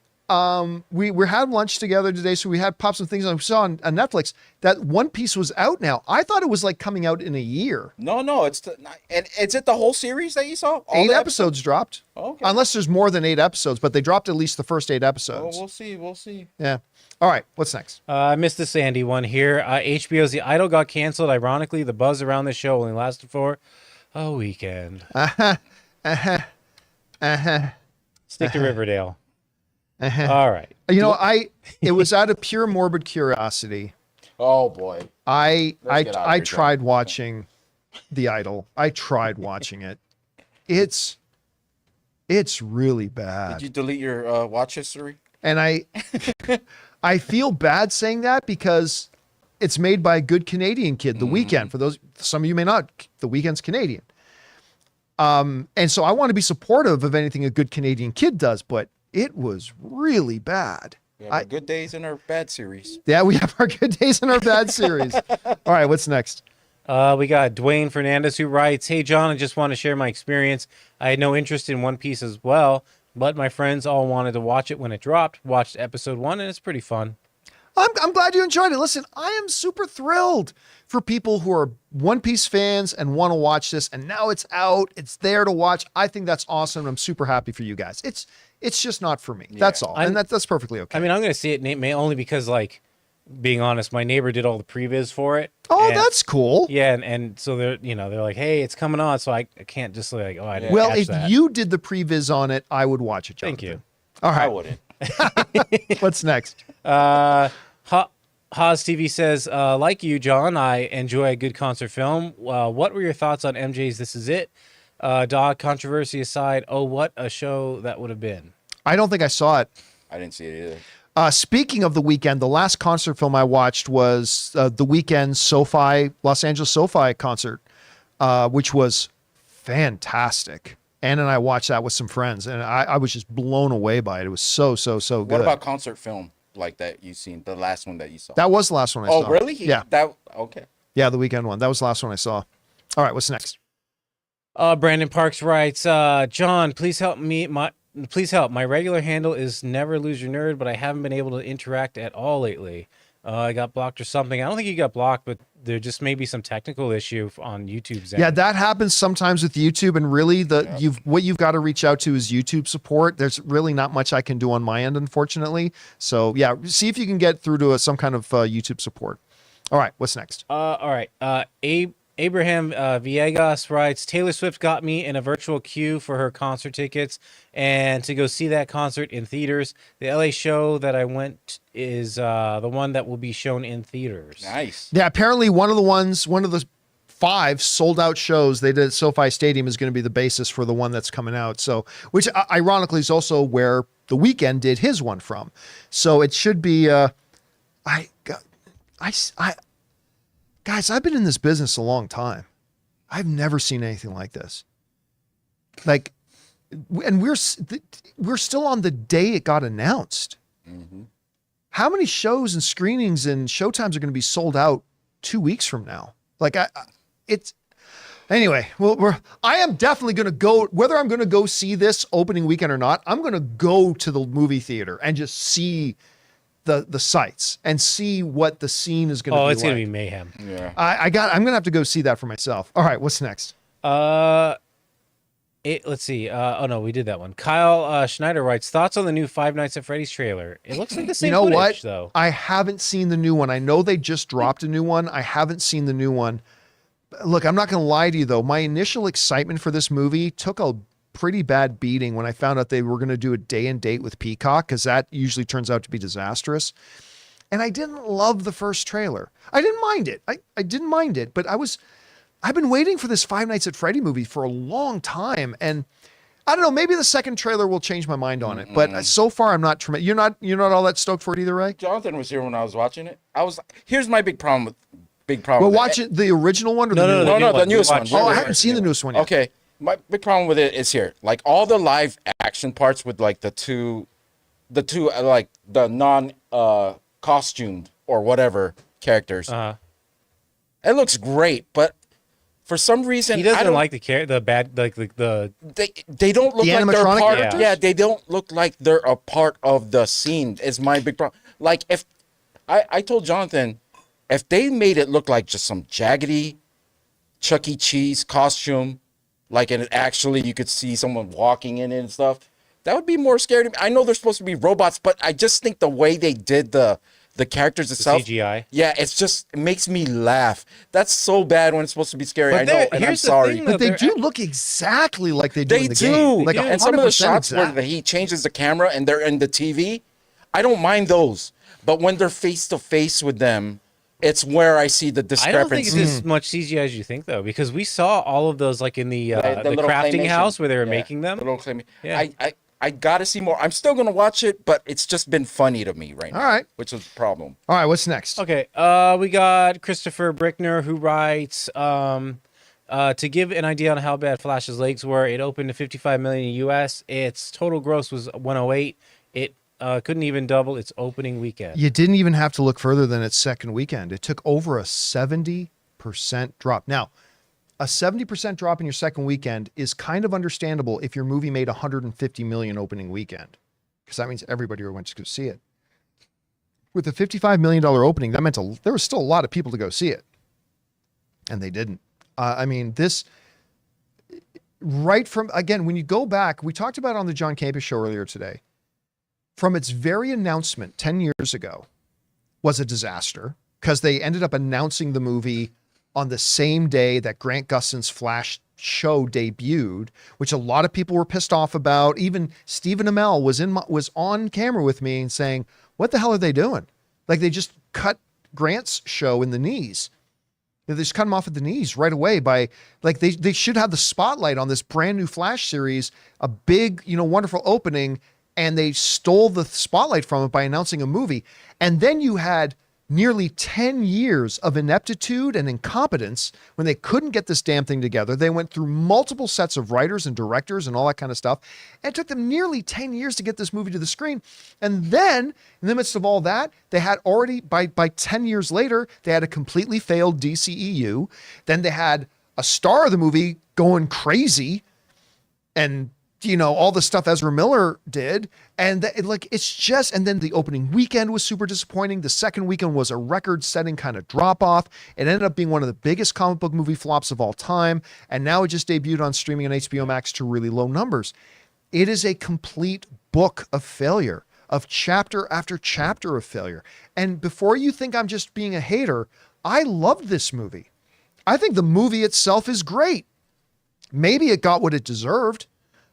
we had lunch together today, so we had popped some things on. We saw on Netflix that One Piece was out now. I thought it was like coming out in a year. No, it's and is it the whole series that you saw? All 8 the episodes dropped. Okay. Unless there's more than 8 episodes, but they dropped at least the first 8 episodes. Oh, we'll see. Yeah. All right, what's next? I missed the Sandy one here. HBO's The Idol got canceled. Ironically, the buzz around the show only lasted for a weekend. Stick to Riverdale. All right. You know, it was out of pure morbid curiosity. Oh boy. I get out of here, tried watching The Idol. I tried watching it. It's really bad. Did you delete your watch history? And I feel bad saying that because it's made by a good Canadian kid, The Weeknd. For those, some of you may not, The Weeknd's Canadian. And so I want to be supportive of anything a good Canadian kid does, but it was really bad. We have our good days and our bad series. Yeah, we have our good days and our bad series. All right, what's next? We got Dwayne Fernandez who writes, "Hey John, I just want to share my experience. I had no interest in One Piece as well, but my friends all wanted to watch it when it dropped. Watched episode 1 and it's pretty fun." I'm glad you enjoyed it. Listen, I am super thrilled for people who are One Piece fans and want to watch this, and now it's out. It's there to watch. I think that's awesome. I'm super happy for you guys. It's just not for me. That's all, and that's perfectly okay. I mean, I'm going to see it only because, like, being honest, my neighbor did all the previs for it. Oh, and, that's cool. Yeah, and so they're like, hey, it's coming on, so I can't just like, oh, I didn't. Well, catch if that. you did the previs on it, I would watch it, Jonathan. Thank you. All right. I wouldn't. What's next? Haas TV says, like you, John, I enjoy a good concert film. What were your thoughts on MJ's This Is It? Dog controversy aside, what a show that would have been. I don't think I saw it. I didn't see it either. Speaking of The Weeknd, the last concert film I watched was The Weeknd's Los Angeles SoFi concert, which was fantastic. Ann and I watched that with some friends, and I was just blown away by it. It was so good. What about concert film like that you seen? The last one that you saw? That was the last one I saw. Oh, really? Yeah. Okay. Yeah, the Weeknd one. That was the last one I saw. All right, what's next? Brandon Parks writes, John, please help. My regular handle is Never Lose Your Nerd, but I haven't been able to interact at all lately. I got blocked or something. I don't think you got blocked, but there just may be some technical issue on YouTube's end. Yeah, that happens sometimes with YouTube, and really what you've got to reach out to is YouTube support. There's really not much I can do on my end, unfortunately. So yeah, see if you can get through to some kind of YouTube support. All right, what's next? All right. Abraham Villegas writes, Taylor Swift got me in a virtual queue for her concert tickets and to go see that concert in theaters. The LA show that I went is the one that will be shown in theaters. Nice. Yeah, apparently one of the 5 sold out shows they did at SoFi Stadium is going to be the basis for the one that's coming out. So, which ironically is also where The Weeknd did his one from. So it should be, guys, I've been in this business a long time. I've never seen anything like this. Like, and we're still on the day it got announced. Mm-hmm. How many shows and screenings and showtimes are going to be sold out 2 weeks from now? Like, anyway. Well, I am definitely going to go. Whether I'm going to go see this opening weekend or not, I'm going to go to the movie theater and just see the sights and see what the scene is going to be. Oh, it's like. going to be mayhem. Yeah. I'm going to have to go see that for myself. All right, what's next? Let's see. Oh no, we did that one. Kyle Schneider writes, thoughts on the new Five Nights at Freddy's trailer. It looks like the same footage, though. I haven't seen the new one. I know they just dropped a new one. I haven't seen the new one. Look, I'm not going to lie to you, though. My initial excitement for this movie took a pretty bad beating when I found out they were going to do a day and date with Peacock, because that usually turns out to be disastrous. And I didn't love the first trailer. I didn't mind it. I didn't mind it, but I've been waiting for this Five Nights at Freddy movie for a long time. And I don't know, maybe the second trailer will change my mind on it, but so far I'm not tremendous. You're not all that stoked for it either, Ray? Jonathan was here when I was watching it. Here's my big problem. Well, watch it, the original one or the new one? No, the newest one. Oh, I haven't seen the newest one yet. Okay. My big problem with it is here. Like all the live action parts with like the two like the non costumed or whatever characters. It looks great, but for some reason he doesn't like the bad like the they don't look like they're animatronic part. characters? Yeah, they don't look like they're a part of the scene. Is my big problem. Like if I told Jonathan, if they made it look like just some jaggedy Chuck E. Cheese costume. Like, and actually you could see someone walking in it and stuff. That would be more scary to me. I know they're supposed to be robots, but I just think the way they did the characters itself, CGI. yeah, it makes me laugh. That's so bad when it's supposed to be scary. But I know, and I'm here's the sorry. thing, But they they're do look exactly like they do They in the do. game. Like And some of the 100% shots exact. where he changes the camera and they're in the TV, I don't mind those. But when they're face to face with them, it's where I see the I discrepancy. don't think it's as much CGI as you think, though, because we saw all of those like in the little crafting claymation. house where they were Yeah, making them. the little claymation. Yeah. I gotta see more. I'm still gonna watch it, but it's just been funny to me right now. All right. Which is the problem. All right, what's next? Okay, we got Christopher Brickner who writes to give an idea on how bad Flash's legs were. It opened to 55 million in US. Its total gross was 108. It couldn't even double its opening weekend. You didn't even have to look further than its second weekend. It took over a 70% drop. Now, a 70% drop in your second weekend is kind of understandable if your movie made 150 million opening weekend, because that means everybody went to go see it. With a $55 million opening, that meant there was still a lot of people to go see it, and they didn't. I mean, this right from, again, when you go back, we talked about it on the John Campea Show earlier today. From its very announcement 10 years ago was a disaster because they ended up announcing the movie on the same day that Grant Gustin's Flash show debuted, which a lot of people were pissed off about. Even Stephen Amell was on camera with me and saying, what the hell are they doing? Like, they just cut Grant's show in the knees. They just cut him off at the knees right away by, like, they should have the spotlight on this brand new Flash series, a big, wonderful opening, and they stole the spotlight from it by announcing a movie. And then you had nearly 10 years of ineptitude and incompetence when they couldn't get this damn thing together. They went through multiple sets of writers and directors and all that kind of stuff. And it took them nearly 10 years to get this movie to the screen. And then in the midst of all that, they had already, by 10 years later, they had a completely failed DCEU. Then they had a star of the movie going crazy and all the stuff Ezra Miller did. And it's just, and then the opening weekend was super disappointing. The second weekend was a record setting kind of drop off. It ended up being one of the biggest comic book movie flops of all time. And now it just debuted on streaming on HBO Max to really low numbers. It is a complete book of failure, of chapter after chapter of failure. And before you think I'm just being a hater, I loved this movie. I think the movie itself is great. Maybe it got what it deserved,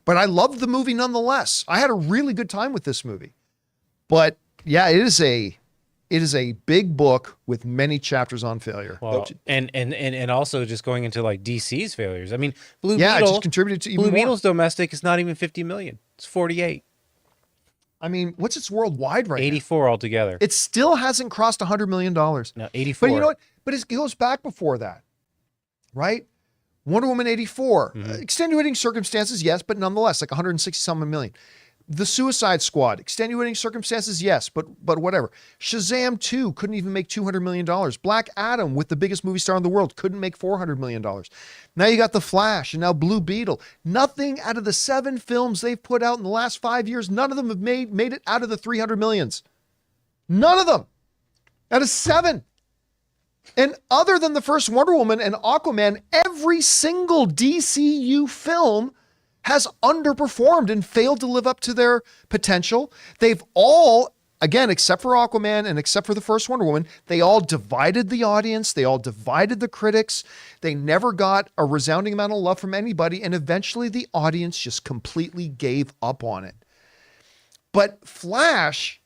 but I loved the movie nonetheless. I had a really good time with this movie. But yeah, it is a big book with many chapters on failure. Well, and also just going into like DC's failures. I mean, Blue It Beetle just contributed to even Blue more. Beetle's domestic is not even 50 million. It's 48. I mean, what's its worldwide right now? 84 altogether. It still hasn't crossed $100 million. No, 84. But you know what? But it goes back before that, right? Wonder Woman 84. Extenuating circumstances, yes, but nonetheless, like 160-something million. The Suicide Squad, extenuating circumstances, yes, but whatever. Shazam 2 couldn't even make $200 million. Black Adam, with the biggest movie star in the world, couldn't make $400 million. Now you got The Flash and now Blue Beetle. Nothing out of the 7 films they've put out in the last 5 years, none of them have made it out of the 300 millions. None of them. Out of 7. And other than the first Wonder Woman and Aquaman, every single DCU film has underperformed and failed to live up to their potential. They've all, again, except for Aquaman and except for the first Wonder Woman, they all divided the audience. They all divided the critics. They never got a resounding amount of love from anybody. And eventually the audience just completely gave up on it. But Flash,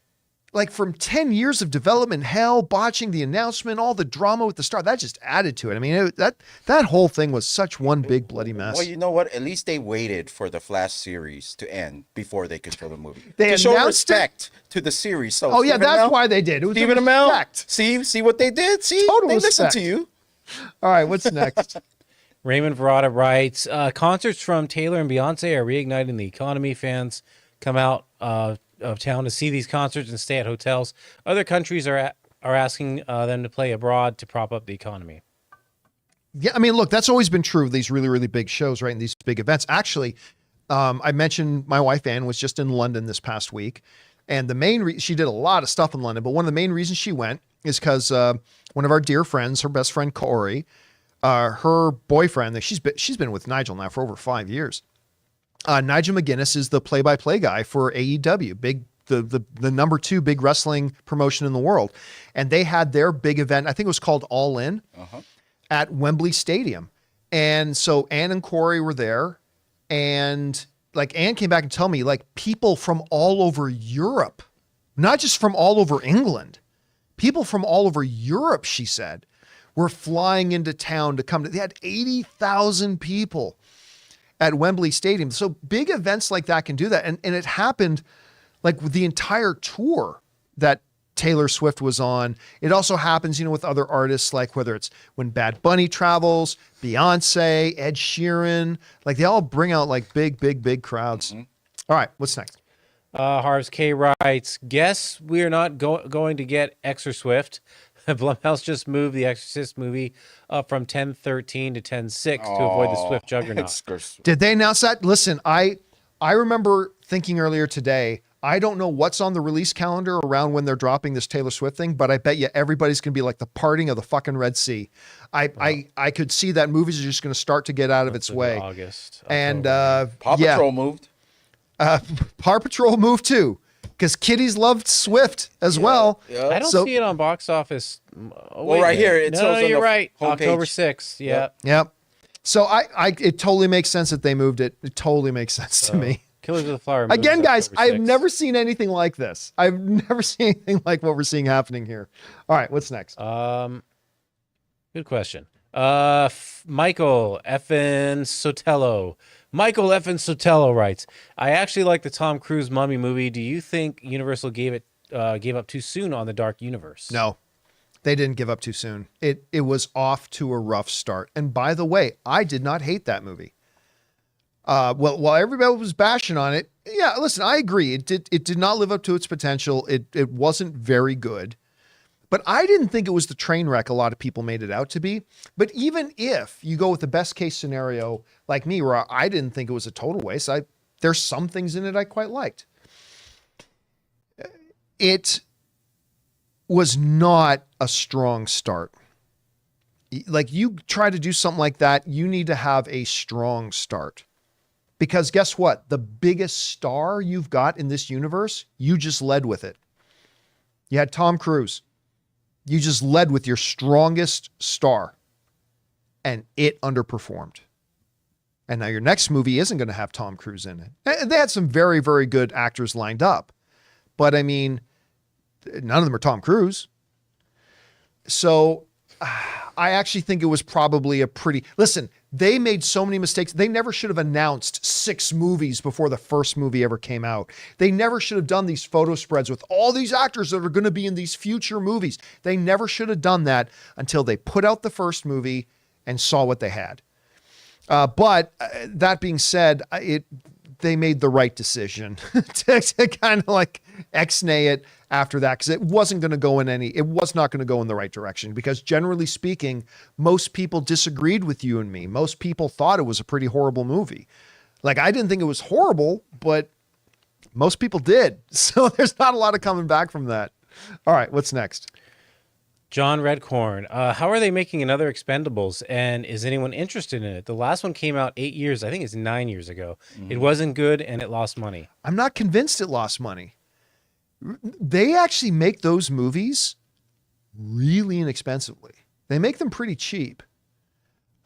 like from 10 years of development hell, botching the announcement, all the drama with the star, that just added to it. I mean, that whole thing was such one big bloody mess. Well, you know what? At least they waited for the Flash series to end before they could show the movie. They to show announced it? respect to the series. So Oh, yeah, Stephen that's Amell- why they did. It was Stephen a Amell. respect. See what they did? See? Total they listened respect. to you. All right, what's next? Raymond Verrata writes, concerts from Taylor and Beyonce are reigniting the economy. Fans come out of town to see these concerts and stay at hotels. Other countries are asking them to play abroad to prop up the economy. Yeah, I mean, look, that's always been true of these really, really big shows, right? And these big events. Actually, I mentioned my wife, Ann, was just in London this past week. And the main she did a lot of stuff in London, but one of the main reasons she went is because one of our dear friends, her best friend, Corey, her boyfriend, she's been with Nigel now for over 5 years. Nigel McGuinness is the play-by-play guy for AEW, the number 2 big wrestling promotion in the world. And they had their big event, I think it was called All In, at Wembley Stadium. And so Ann and Corey were there, and like Ann came back and told me, like, people from all over Europe, not just from all over England, people from all over Europe, she said, were flying into town to come to, they had 80,000 people at Wembley Stadium. So big events like that can do that. And it happened like with the entire tour that Taylor Swift was on. It also happens, with other artists, like whether it's when Bad Bunny travels, Beyonce, Ed Sheeran, like they all bring out like big crowds. All right, what's next? Harv's K writes, guess we're not going to get Exor Swift. Blumhouse just moved the Exorcist movie up from 10/13 to 10/6 to avoid the Swift juggernaut. Did they announce that? Listen, I remember thinking earlier today, I don't know what's on the release calendar around when they're dropping this Taylor Swift thing, but I bet you everybody's going to be like the parting of the fucking Red Sea. I could see that movies are just going to start to get out of its way. August. And Paw Patrol moved. Paw Patrol moved too, because kiddies loved Swift as well. Yeah. I don't see it on box office. Oh, Well, right here, it no, shows on you're the right. homepage. October 6th. Yeah. Yep. So it totally makes sense that they moved it. It totally makes sense to me. Killers of the Flower Moon Again, is guys, October I've 6th. never seen anything like this. I've never seen anything like what we're seeing happening here. All right, what's next? Good question. Michael Effin Sotelo. Michael Effin Sotelo writes, I actually like the Tom Cruise Mummy movie. Do you think Universal gave up too soon on the Dark Universe? No, they didn't give up too soon. It was off to a rough start. And by the way, I did not hate that movie. Well, while everybody was bashing on it, yeah, listen, I agree. It did not live up to its potential. It wasn't very good. But I didn't think it was the train wreck a lot of people made it out to be. But even if you go with the best case scenario, like me, where I didn't think it was a total waste, there's some things in it I quite liked. It was not a strong start. Like, you try to do something like that, you need to have a strong start. Because guess what? The biggest star you've got in this universe, you just led with it. You had Tom Cruise. You just led with your strongest star, and it underperformed. And now your next movie isn't going to have Tom Cruise in it. And they had some very, very good actors lined up. But I mean, none of them are Tom Cruise. So I actually think it was probably listen, they made so many mistakes. They never should have announced 6 movies before the first movie ever came out. They never should have done these photo spreads with all these actors that are going to be in these future movies. They never should have done that until they put out the first movie and saw what they had. But that being said, they made the right decision to kind of like ex-nay it after that, because it was not going to go in the right direction, because generally speaking, most people disagreed with you and me. Most people thought it was a pretty horrible movie. Like, I didn't think it was horrible, but most people did. So there's not a lot of coming back from that. All right, what's next? John Redcorn. How are they making another Expendables? And is anyone interested in it? The last one came out 8 years. I think it's 9 years ago. Mm-hmm. It wasn't good and it lost money. I'm not convinced it lost money. They actually make those movies really inexpensively. They make them pretty cheap.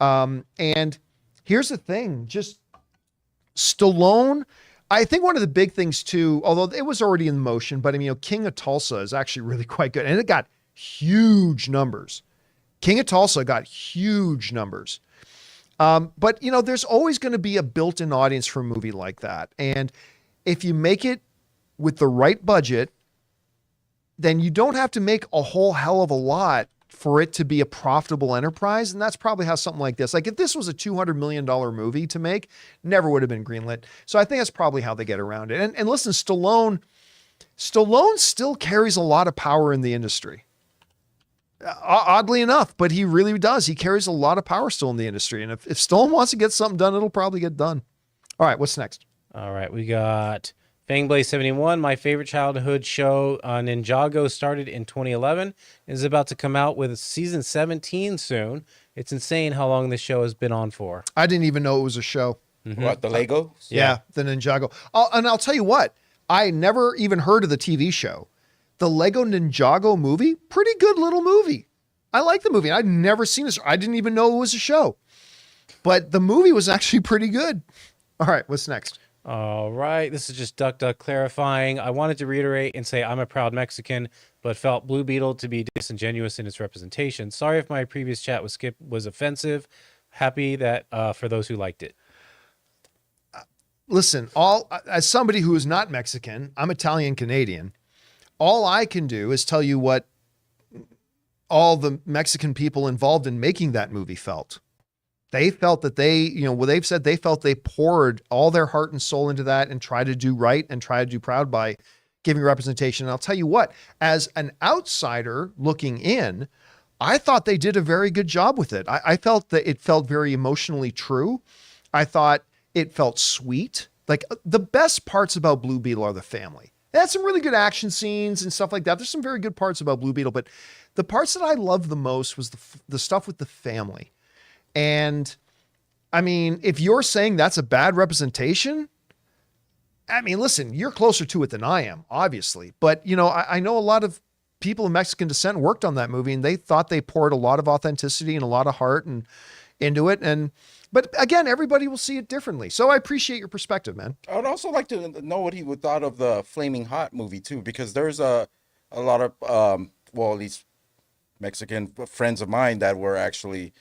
And here's the thing, just Stallone, I think one of the big things too, although it was already in motion, but I mean, King of Tulsa is actually really quite good. And it got huge numbers. King of Tulsa got huge numbers. But there's always going to be a built-in audience for a movie like that. And if you make it with the right budget, then you don't have to make a whole hell of a lot for it to be a profitable enterprise. And that's probably how something like this, like if this was a $200 million movie to make, never would have been greenlit. So I think that's probably how they get around it. And listen, Stallone still carries a lot of power in the industry. Oddly enough, but he really does. He carries a lot of power still in the industry. And if Stallone wants to get something done, it'll probably get done. All right, what's next? All right, we got Fangblaze 71. My favorite childhood show on Ninjago started in 2011. Is about to come out with season 17 soon. It's insane how long this show has been on for. I didn't even know it was a show. What, the Legos? Yeah, the Ninjago. And I'll tell you what, I never even heard of the TV show. The Lego Ninjago movie, pretty good little movie. I like the movie. I'd never seen this. I didn't even know it was a show. But the movie was actually pretty good. All right, what's next? All right, this is just Duck clarifying. I wanted to reiterate and say I'm a proud Mexican, but felt Blue Beetle to be disingenuous in its representation. Sorry if my previous chat with Skip was offensive. Happy that for those who liked it. Listen, as somebody who is not Mexican, I'm Italian Canadian. All I can do is tell you what all the Mexican people involved in making that movie felt. They felt that they've said they felt they poured all their heart and soul into that and tried to do right and try to do proud by giving representation. And I'll tell you what, as an outsider looking in, I thought they did a very good job with it. I felt that it felt very emotionally true. I thought it felt sweet. Like the best parts about Blue Beetle are the family. It had some really good action scenes and stuff like that. There's some very good parts about Blue Beetle, but the parts that I loved the most was the stuff with the family. And I mean, if you're saying that's a bad representation, I mean, listen, you're closer to it than I am, obviously. But, I know a lot of people of Mexican descent worked on that movie and they thought they poured a lot of authenticity and a lot of heart and into it. But again, everybody will see it differently. So I appreciate your perspective, man. I would also like to know what he would thought of the Flaming Hot movie too, because there's a lot of, at least Mexican friends of mine that were actually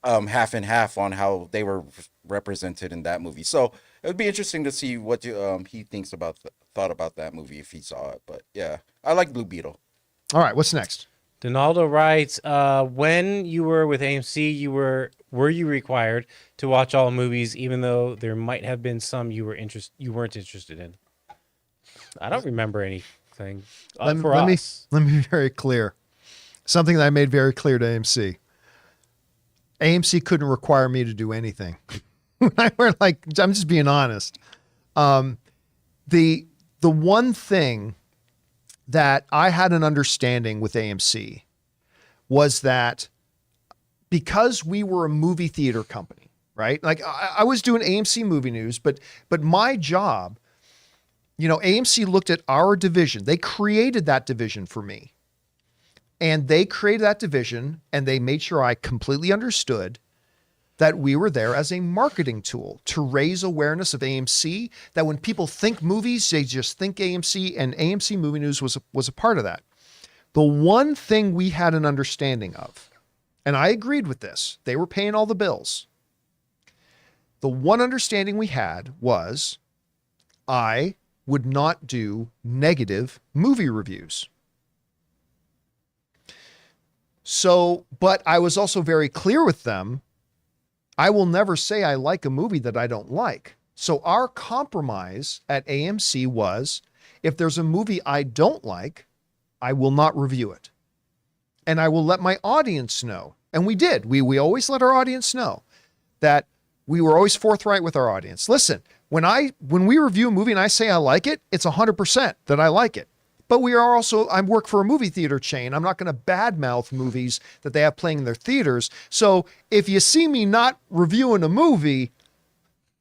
half and half on how they were represented in that movie. So it would be interesting to see what he thinks thought about that movie if he saw it. But yeah, I like Blue Beetle. All right, what's next? Donaldo writes, when you were with AMC, were you required to watch all movies, even though there might have been some you weren't interested in? I don't remember anything. Let me be very clear. Something that I made very clear to AMC. AMC couldn't require me to do anything. I'm just being honest. The one thing that I had an understanding with AMC was that because we were a movie theater company, right? Like I was doing AMC movie news, but my job, AMC looked at our division. They created that division for me. And they created that division and they made sure I completely understood that we were there as a marketing tool to raise awareness of AMC, that when people think movies, they just think AMC, and AMC Movie News was a part of that. The one thing we had an understanding of, and I agreed with this, they were paying all the bills. The one understanding we had was I would not do negative movie reviews. So, but I was also very clear with them. I will never say I like a movie that I don't like. So our compromise at AMC was, if there's a movie I don't like, I will not review it. And I will let my audience know. And we did. We always let our audience know that we were always forthright with our audience. Listen, when we review a movie and I say I like it, it's 100% that I like it. But I work for a movie theater chain. I'm not going to badmouth movies that they have playing in their theaters. So if you see me not reviewing a movie,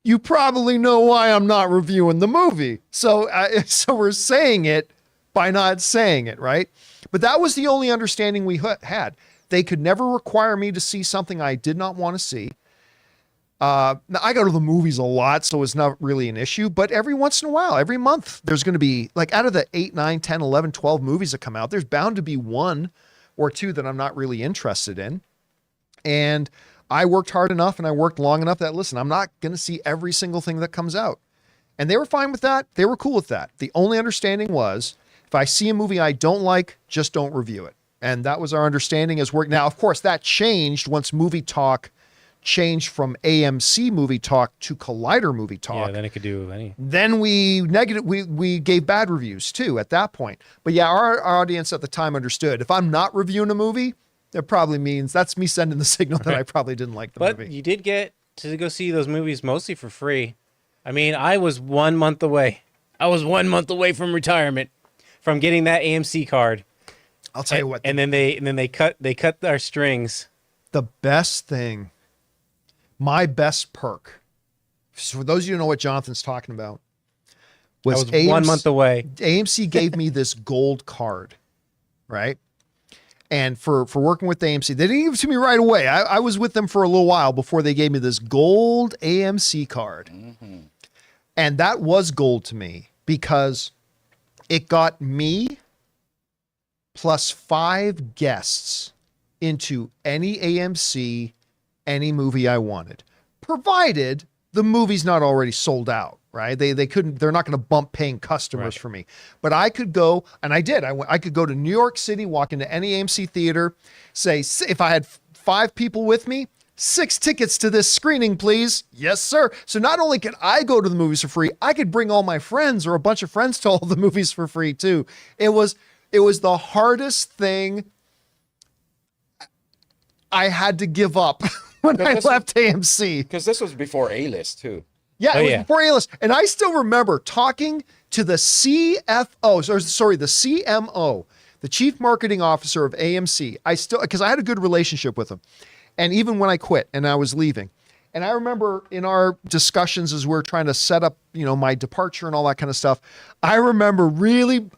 you probably know why I'm not reviewing the movie. So we're saying it by not saying it, right? But that was the only understanding we had. They could never require me to see something I did not want to see. Now I go to the movies a lot, so it's not really an issue, but every once in a while, every month, there's going to be, like, out of the 8, 9, 10, 11, 12 movies that come out, there's bound to be one or two that I'm not really interested in. And I worked hard enough and I worked long enough that, listen, I'm not going to see every single thing that comes out. And they were fine with that. They were cool with that. The only understanding was, if I see a movie I don't like, just don't review it. And that was our understanding as work. Now, of course, that changed once Movie Talk changed from AMC Movie Talk to Collider Movie Talk. Yeah, then it could do any. Then we gave bad reviews too at that point. But yeah, our audience at the time understood. If I'm not reviewing a movie, that probably means that's me sending the signal that I probably didn't like the movie. But you did get to go see those movies mostly for free. I mean, I was 1 month away. I was 1 month away from retirement, from getting that AMC card. I'll tell you what. And then they cut our strings. The best thing, my best perk For those of you who know what Jonathan's talking about, I was 1 month away. AMC gave me this gold card, right? And for working with AMC, they didn't give it to me right away. I was with them for a little while before they gave me this gold AMC card. Mm-hmm. And that was gold to me because it got me plus 5 guests into any AMC, any movie I wanted, provided the movie's not already sold out, right? They're not going to bump paying customers for me, but I could go, and I did. I could go to New York City, walk into any AMC theater, say, if I had 5 people with me, 6 tickets to this screening, please. Yes, sir. So not only could I go to the movies for free, I could bring all my friends or a bunch of friends to all the movies for free too. It was the hardest thing I had to give up when I left AMC. Because this was before A-list too. Yeah, it was before A-list. And I still remember talking to the the CMO, the Chief Marketing Officer of AMC. Because I had a good relationship with him. And even when I quit and I was leaving. And I remember in our discussions as we're trying to set up, my departure and all that kind of stuff, I remember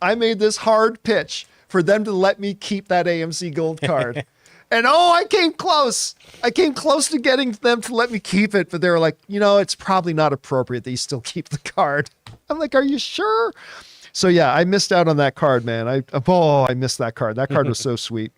I made this hard pitch for them to let me keep that AMC gold card. And I came close. I came close to getting them to let me keep it, but they were like, it's probably not appropriate that you still keep the card. I'm like, are you sure? So yeah, I missed out on that card, man. I missed that card. That card was so sweet.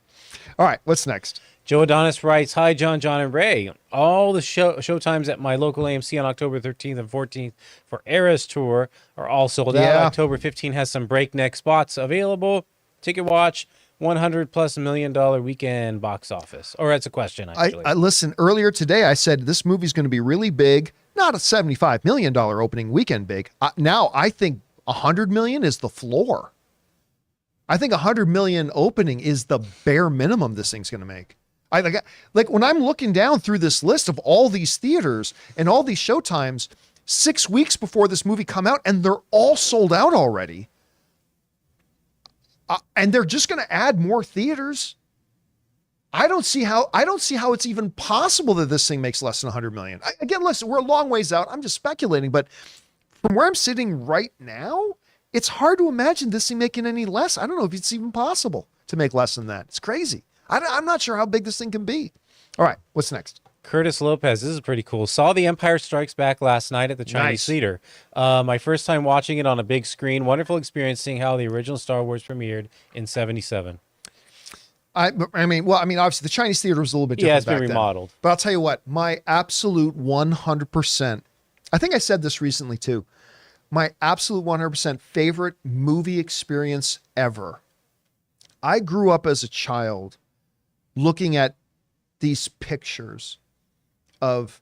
All right, what's next? Joe Adonis writes, "Hi, John, and Ray. All the show times at my local AMC on October 13th and 14th for Eras Tour are all sold out. October 15th has some breakneck spots available. Ticket watch, $100+ million weekend box office." Or that's a question, actually. I listen, earlier today, I said this movie's going to be really big. Not a $75 million opening weekend big. Now I think $100 million is the floor. I think $100 million opening is the bare minimum this thing's going to make. Like when I'm looking down through this list of all these theaters and all these showtimes 6 weeks before this movie come out, and they're all sold out already. And they're just going to add more theaters. I don't see how it's even possible that this thing makes less than 100 million. Again, listen, we're a long ways out. I'm just speculating, but from where I'm sitting right now, it's hard to imagine this thing making any less. I don't know if it's even possible to make less than that. It's crazy. I'm not sure how big this thing can be. All right, what's next? Curtis Lopez, this is pretty cool. Saw The Empire Strikes Back last night at the Chinese Theater. My first time watching it on a big screen. Wonderful experience seeing how the original Star Wars premiered in '77. Obviously the Chinese theater was a little bit different. Yeah, it's been remodeled. But I'll tell you what, my absolute 100%, I think I said this recently too, my absolute 100% favorite movie experience ever. I grew up as a child looking at these pictures of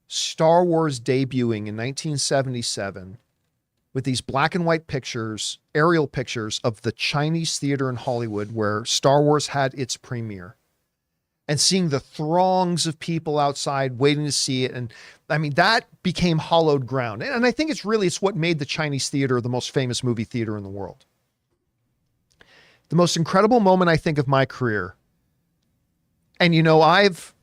Star Wars debuting in 1977 with these black and white pictures, aerial pictures of the Chinese theater in Hollywood where Star Wars had its premiere, and seeing the throngs of people outside waiting to see it. And I mean, that became hallowed ground. And I think it's what made the Chinese theater the most famous movie theater in the world. The most incredible moment, I think, of my career. And I've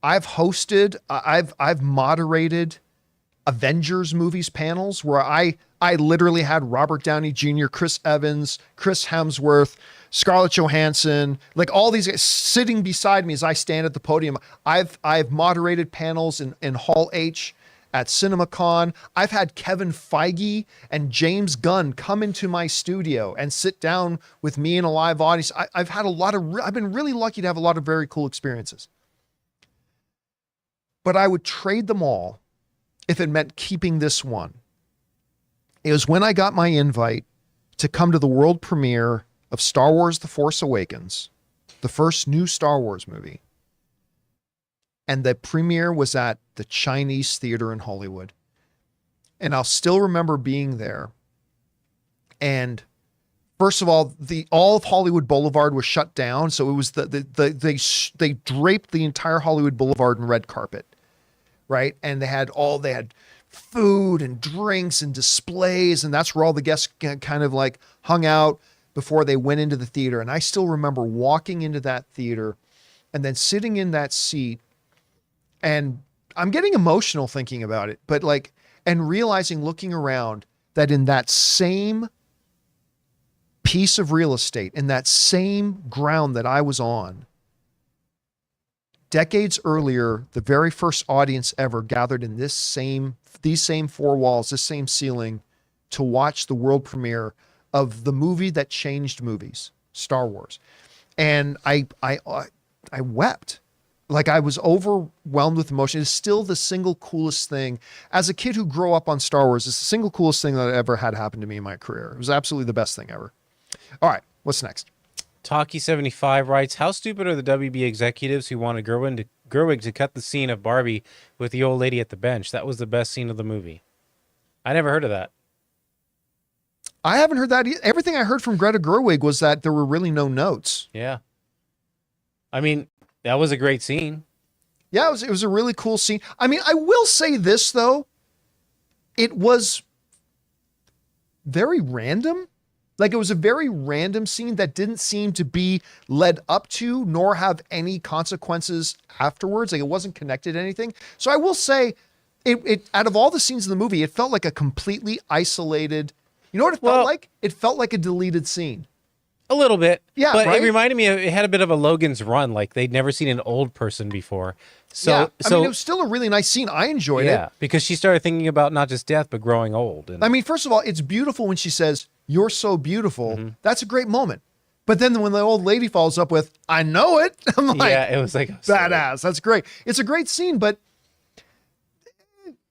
hosted, I've moderated Avengers movies panels where I literally had Robert Downey Jr., Chris Evans, Chris Hemsworth, Scarlett Johansson, like all these guys sitting beside me as I stand at the podium. I've moderated panels in Hall H at CinemaCon. I've had Kevin Feige and James Gunn come into my studio and sit down with me in a live audience. I've been really lucky to have a lot of very cool experiences. But I would trade them all if it meant keeping this one. It was when I got my invite to come to the world premiere of Star Wars: The Force Awakens, the first new Star Wars movie. And the premiere was at the Chinese Theater in Hollywood. And I'll still remember being there. And first of all, all of Hollywood Boulevard was shut down. So it was they draped the entire Hollywood Boulevard in red carpet, right? And they had food and drinks and displays. And that's where all the guests kind of like hung out before they went into the theater. And I still remember walking into that theater and then sitting in that seat. And I'm getting emotional thinking about it, but like, and realizing, looking around, that in that same piece of real estate, in that same ground that I was on, decades earlier, the very first audience ever gathered in these same four walls, this same ceiling, to watch the world premiere of the movie that changed movies, Star Wars. And I wept. Like, I was overwhelmed with emotion. It's still the single coolest thing. As a kid who grew up on Star Wars, it's the single coolest thing that ever had happened to me in my career. It was absolutely the best thing ever. All right, what's next? Talkie75 writes, how stupid are the WB executives who wanted Gerwig to cut the scene of Barbie with the old lady at the bench? That was the best scene of the movie. I never heard of that. I haven't heard that either. Everything I heard from Greta Gerwig was that there were really no notes. Yeah. I mean, that was a great scene. Yeah, it was a really cool scene. I mean, I will say this, though. It was very random. Like, it was a very random scene that didn't seem to be led up to, nor have any consequences afterwards. Like, it wasn't connected to anything. So I will say, it out of all the scenes in the movie, it felt like a completely isolated. You know what it felt like? It felt like a deleted scene. A little bit. Yeah, but right? it reminded me of, it had a bit of a Logan's Run. Like, they'd never seen an old person before. So, yeah, I mean, it was still a really nice scene. I enjoyed it. Yeah, because she started thinking about not just death, but growing old. And I mean, first of all, it's beautiful when she says, "You're so beautiful." Mm-hmm. That's a great moment. But then when the old lady follows up with, "I know it," I'm like, yeah, it was like badass. That's great. It's a great scene, but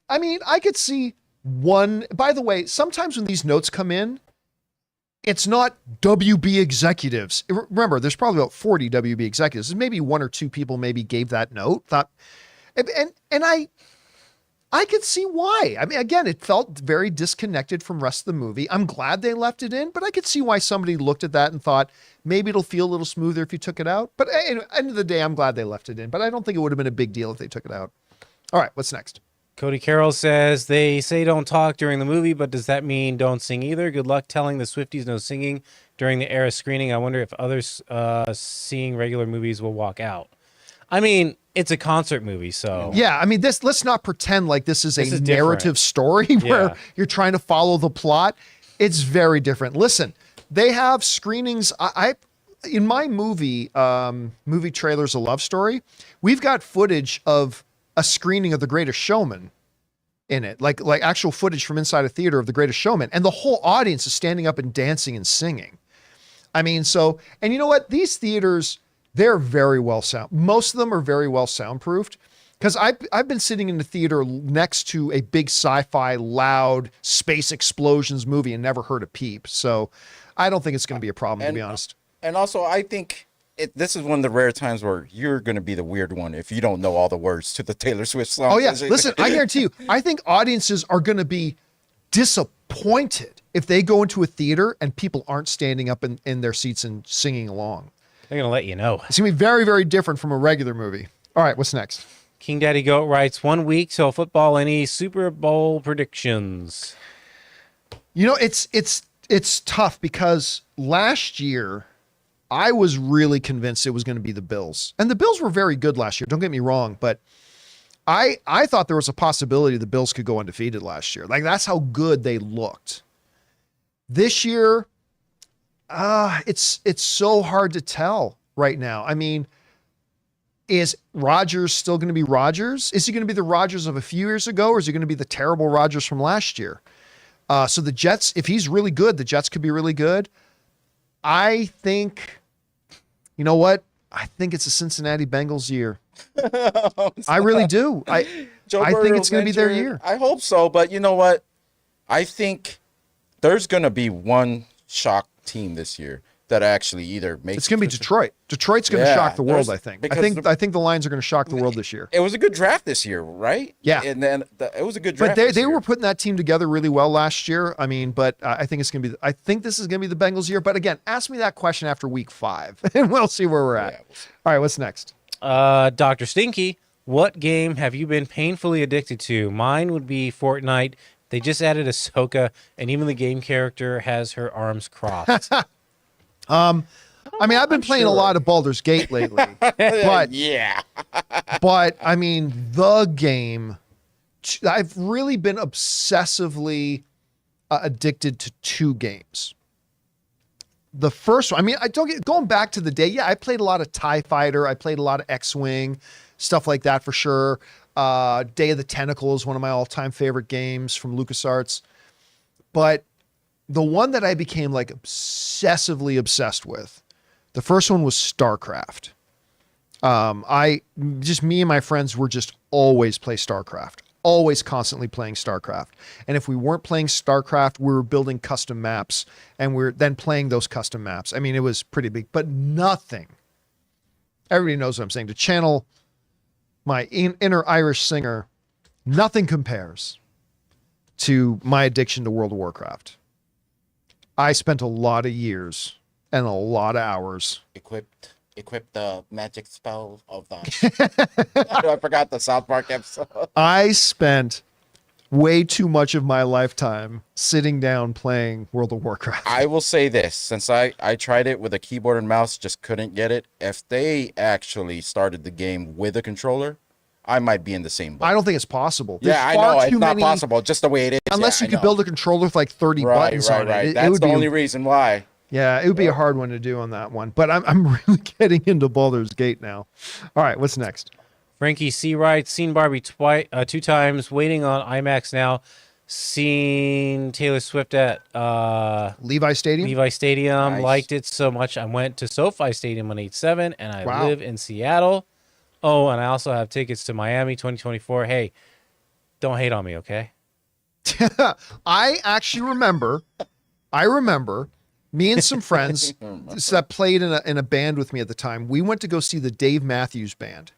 I mean, I could see one. By the way, sometimes when these notes come in, it's not WB executives. Remember, there's probably about 40 WB executives. Maybe one or two people maybe gave that note. And I could see why. I mean, again, it felt very disconnected from the rest of the movie. I'm glad they left it in, but I could see why somebody looked at that and thought maybe it'll feel a little smoother if you took it out. But at the end of the day, I'm glad they left it in, but I don't think it would have been a big deal if they took it out. All right, what's next? Cody Carroll says, they say don't talk during the movie, but does that mean don't sing either? Good luck telling the Swifties no singing during the era screening. I wonder if others seeing regular movies will walk out. I mean, it's a concert movie, so... Yeah, I mean, let's not pretend like this is a narrative story where you're trying to follow the plot. It's very different. Listen, they have screenings. In my movie Trailers, A Love Story, we've got footage of a screening of The Greatest Showman in it, like actual footage from inside a theater of The Greatest Showman, and the whole audience is standing up and dancing and singing. I mean, so, and you know what? These theaters, they're very well most of them are very well soundproofed, because I've been sitting in the theater next to a big sci-fi loud space explosions movie and never heard a peep. So I don't think it's going to be a problem, to be honest. And also, I think this is one of the rare times where you're going to be the weird one if you don't know all the words to the Taylor Swift song. Oh, yeah. Listen, I guarantee you, I think audiences are going to be disappointed if they go into a theater and people aren't standing up in their seats and singing along. They're going to let you know. It's going to be very, very different from a regular movie. All right, what's next? King Daddy Goat writes, 1 week till football, any Super Bowl predictions? You know, it's tough because last year I was really convinced it was going to be the Bills. And the Bills were very good last year. Don't get me wrong, but I thought there was a possibility the Bills could go undefeated last year. Like, that's how good they looked. This year, it's so hard to tell right now. I mean, is Rodgers still going to be Rodgers? Is he going to be the Rodgers of a few years ago, or is he going to be the terrible Rodgers from last year? So the Jets, if he's really good, the Jets could be really good. I think, you know what? I think it's a Cincinnati Bengals year. I really do. I think it's going to be their year. I hope so, but you know what? I think there's going to be one shock team this year that actually either makes. It's going to be Detroit. Detroit's going to shock the world. I think. I think the Lions are going to shock the world this year. It was a good draft this year, right? Yeah, and then it was a good draft. But they were putting that team together really well last year. I mean, but I think it's going to be. I think this is going to be the Bengals' year. But again, ask me that question after week 5, and we'll see where we're at. Yeah, we'll see. All right, what's next? Dr. Stinky, what game have you been painfully addicted to? Mine would be Fortnite. They just added Ahsoka, and even the game character has her arms crossed. I mean, I've been playing a lot of Baldur's Gate lately, but yeah. but I mean, the game, I've really been obsessively addicted to 2 games. The first one, I mean, going back to the day, yeah, I played a lot of TIE Fighter. I played a lot of X-Wing, stuff like that for sure. Day of the Tentacle is one of my all-time favorite games from LucasArts. But the one that I became like obsessively obsessed with, the first one was StarCraft. Me and my friends were just always play StarCraft. Always constantly playing StarCraft. And if we weren't playing StarCraft, we were building custom maps and we're then playing those custom maps. I mean, it was pretty big, but nothing. Everybody knows what I'm saying. To channel my inner Irish singer, nothing compares to my addiction to World of Warcraft. I spent a lot of years and a lot of hours. Equip the magic spell of the... I forgot the South Park episode. I spent way too much of my lifetime sitting down playing World of Warcraft. I will say this, since I tried it with a keyboard and mouse, just couldn't get it. If they actually started the game with a controller, I might be in the same boat. I don't think it's possible. Yeah, I know. It's not possible, just the way it is. Unless you could build a controller with like 30 buttons on it. That's the only reason why. Yeah, it would be a hard one to do on that one. But I'm really getting into Baldur's Gate now. All right, what's next? Frankie C. writes, seen Barbie 2 times, waiting on IMAX now. Seen Taylor Swift at Levi Stadium. Nice. Liked it so much. I went to SoFi Stadium on 8/7, and I live in Seattle. Oh, and I also have tickets to Miami 2024. Hey, don't hate on me, okay? I actually remember. Me and some friends that played in a band with me at the time, we went to go see the Dave Matthews Band.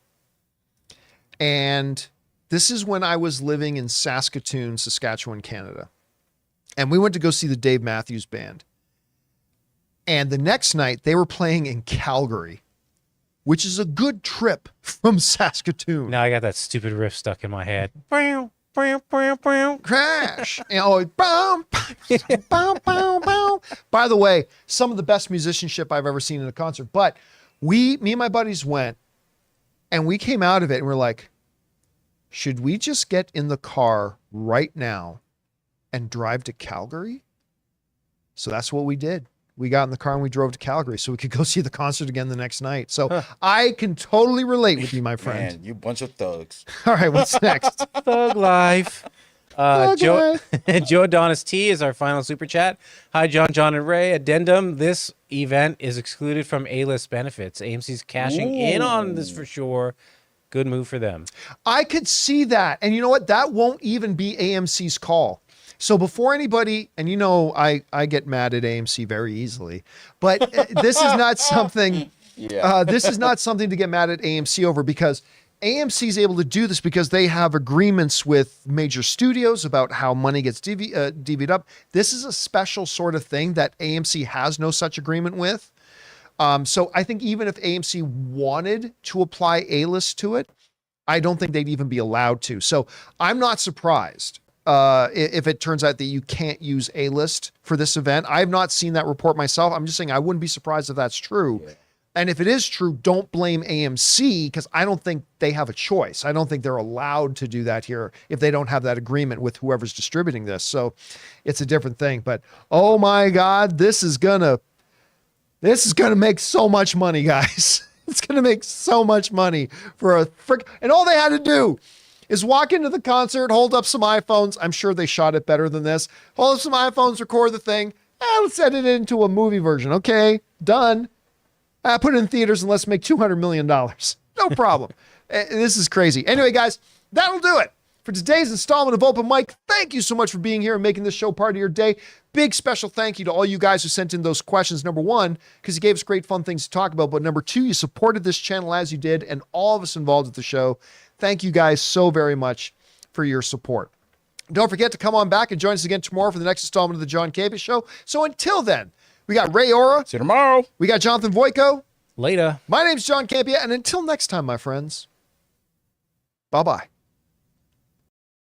And this is when I was living in Saskatoon, Saskatchewan, Canada. And we went to go see the Dave Matthews Band. And the next night, they were playing in Calgary, which is a good trip from Saskatoon. Now I got that stupid riff stuck in my head. Crash. And by the way, some of the best musicianship I've ever seen in a concert. But me and my buddies went and we came out of it and we're like, should we just get in the car right now and drive to Calgary? So that's what we did. We got in the car and we drove to Calgary so we could go see the concert again the next night. So I can totally relate with you, my friend. Man, you bunch of thugs. All right, what's next? Thug life. Joe Adonis T is our final super chat. Hi, John, and Ray. Addendum: this event is excluded from A-list benefits. AMC's cashing in on this for sure. Good move for them. I could see that. And you know what? That won't even be AMC's call. So before anybody, and you know I get mad at AMC very easily, but this is not something. This is not something to get mad at AMC over, because AMC is able to do this because they have agreements with major studios about how money gets divvied up. This is a special sort of thing that AMC has no such agreement with. So I think even if AMC wanted to apply A-list to it, I don't think they'd even be allowed to. So I'm not surprised if it turns out that you can't use A-list for this event. I've not seen that report myself. I'm just saying I wouldn't be surprised if that's true. Yeah. And if it is true, don't blame AMC, because I don't think they have a choice. I don't think they're allowed to do that here if they don't have that agreement with whoever's distributing this. So it's a different thing. But oh my God, this is gonna make so much money, guys. It's gonna make so much money for a frick. And all they had to do is walk into the concert, hold up some iPhones. I'm sure they shot it better than this. Hold up some iPhones, record the thing. Let's edit it into a movie version. Okay, done. Put it in theaters and let's make $200 million. No problem. This is crazy. Anyway, guys, that'll do it for today's installment of Open Mic. Thank you so much for being here and making this show part of your day. Big special thank you to all you guys who sent in those questions. Number one, because you gave us great fun things to talk about. But number two, you supported this channel as you did, and all of us involved with the show. Thank you guys so very much for your support. Don't forget to come on back and join us again tomorrow for the next installment of the John Campea Show. So until then, we got Ray Ora. See you tomorrow. We got Jonathan Voico. Later. My name's John Campea, and until next time, my friends, bye-bye.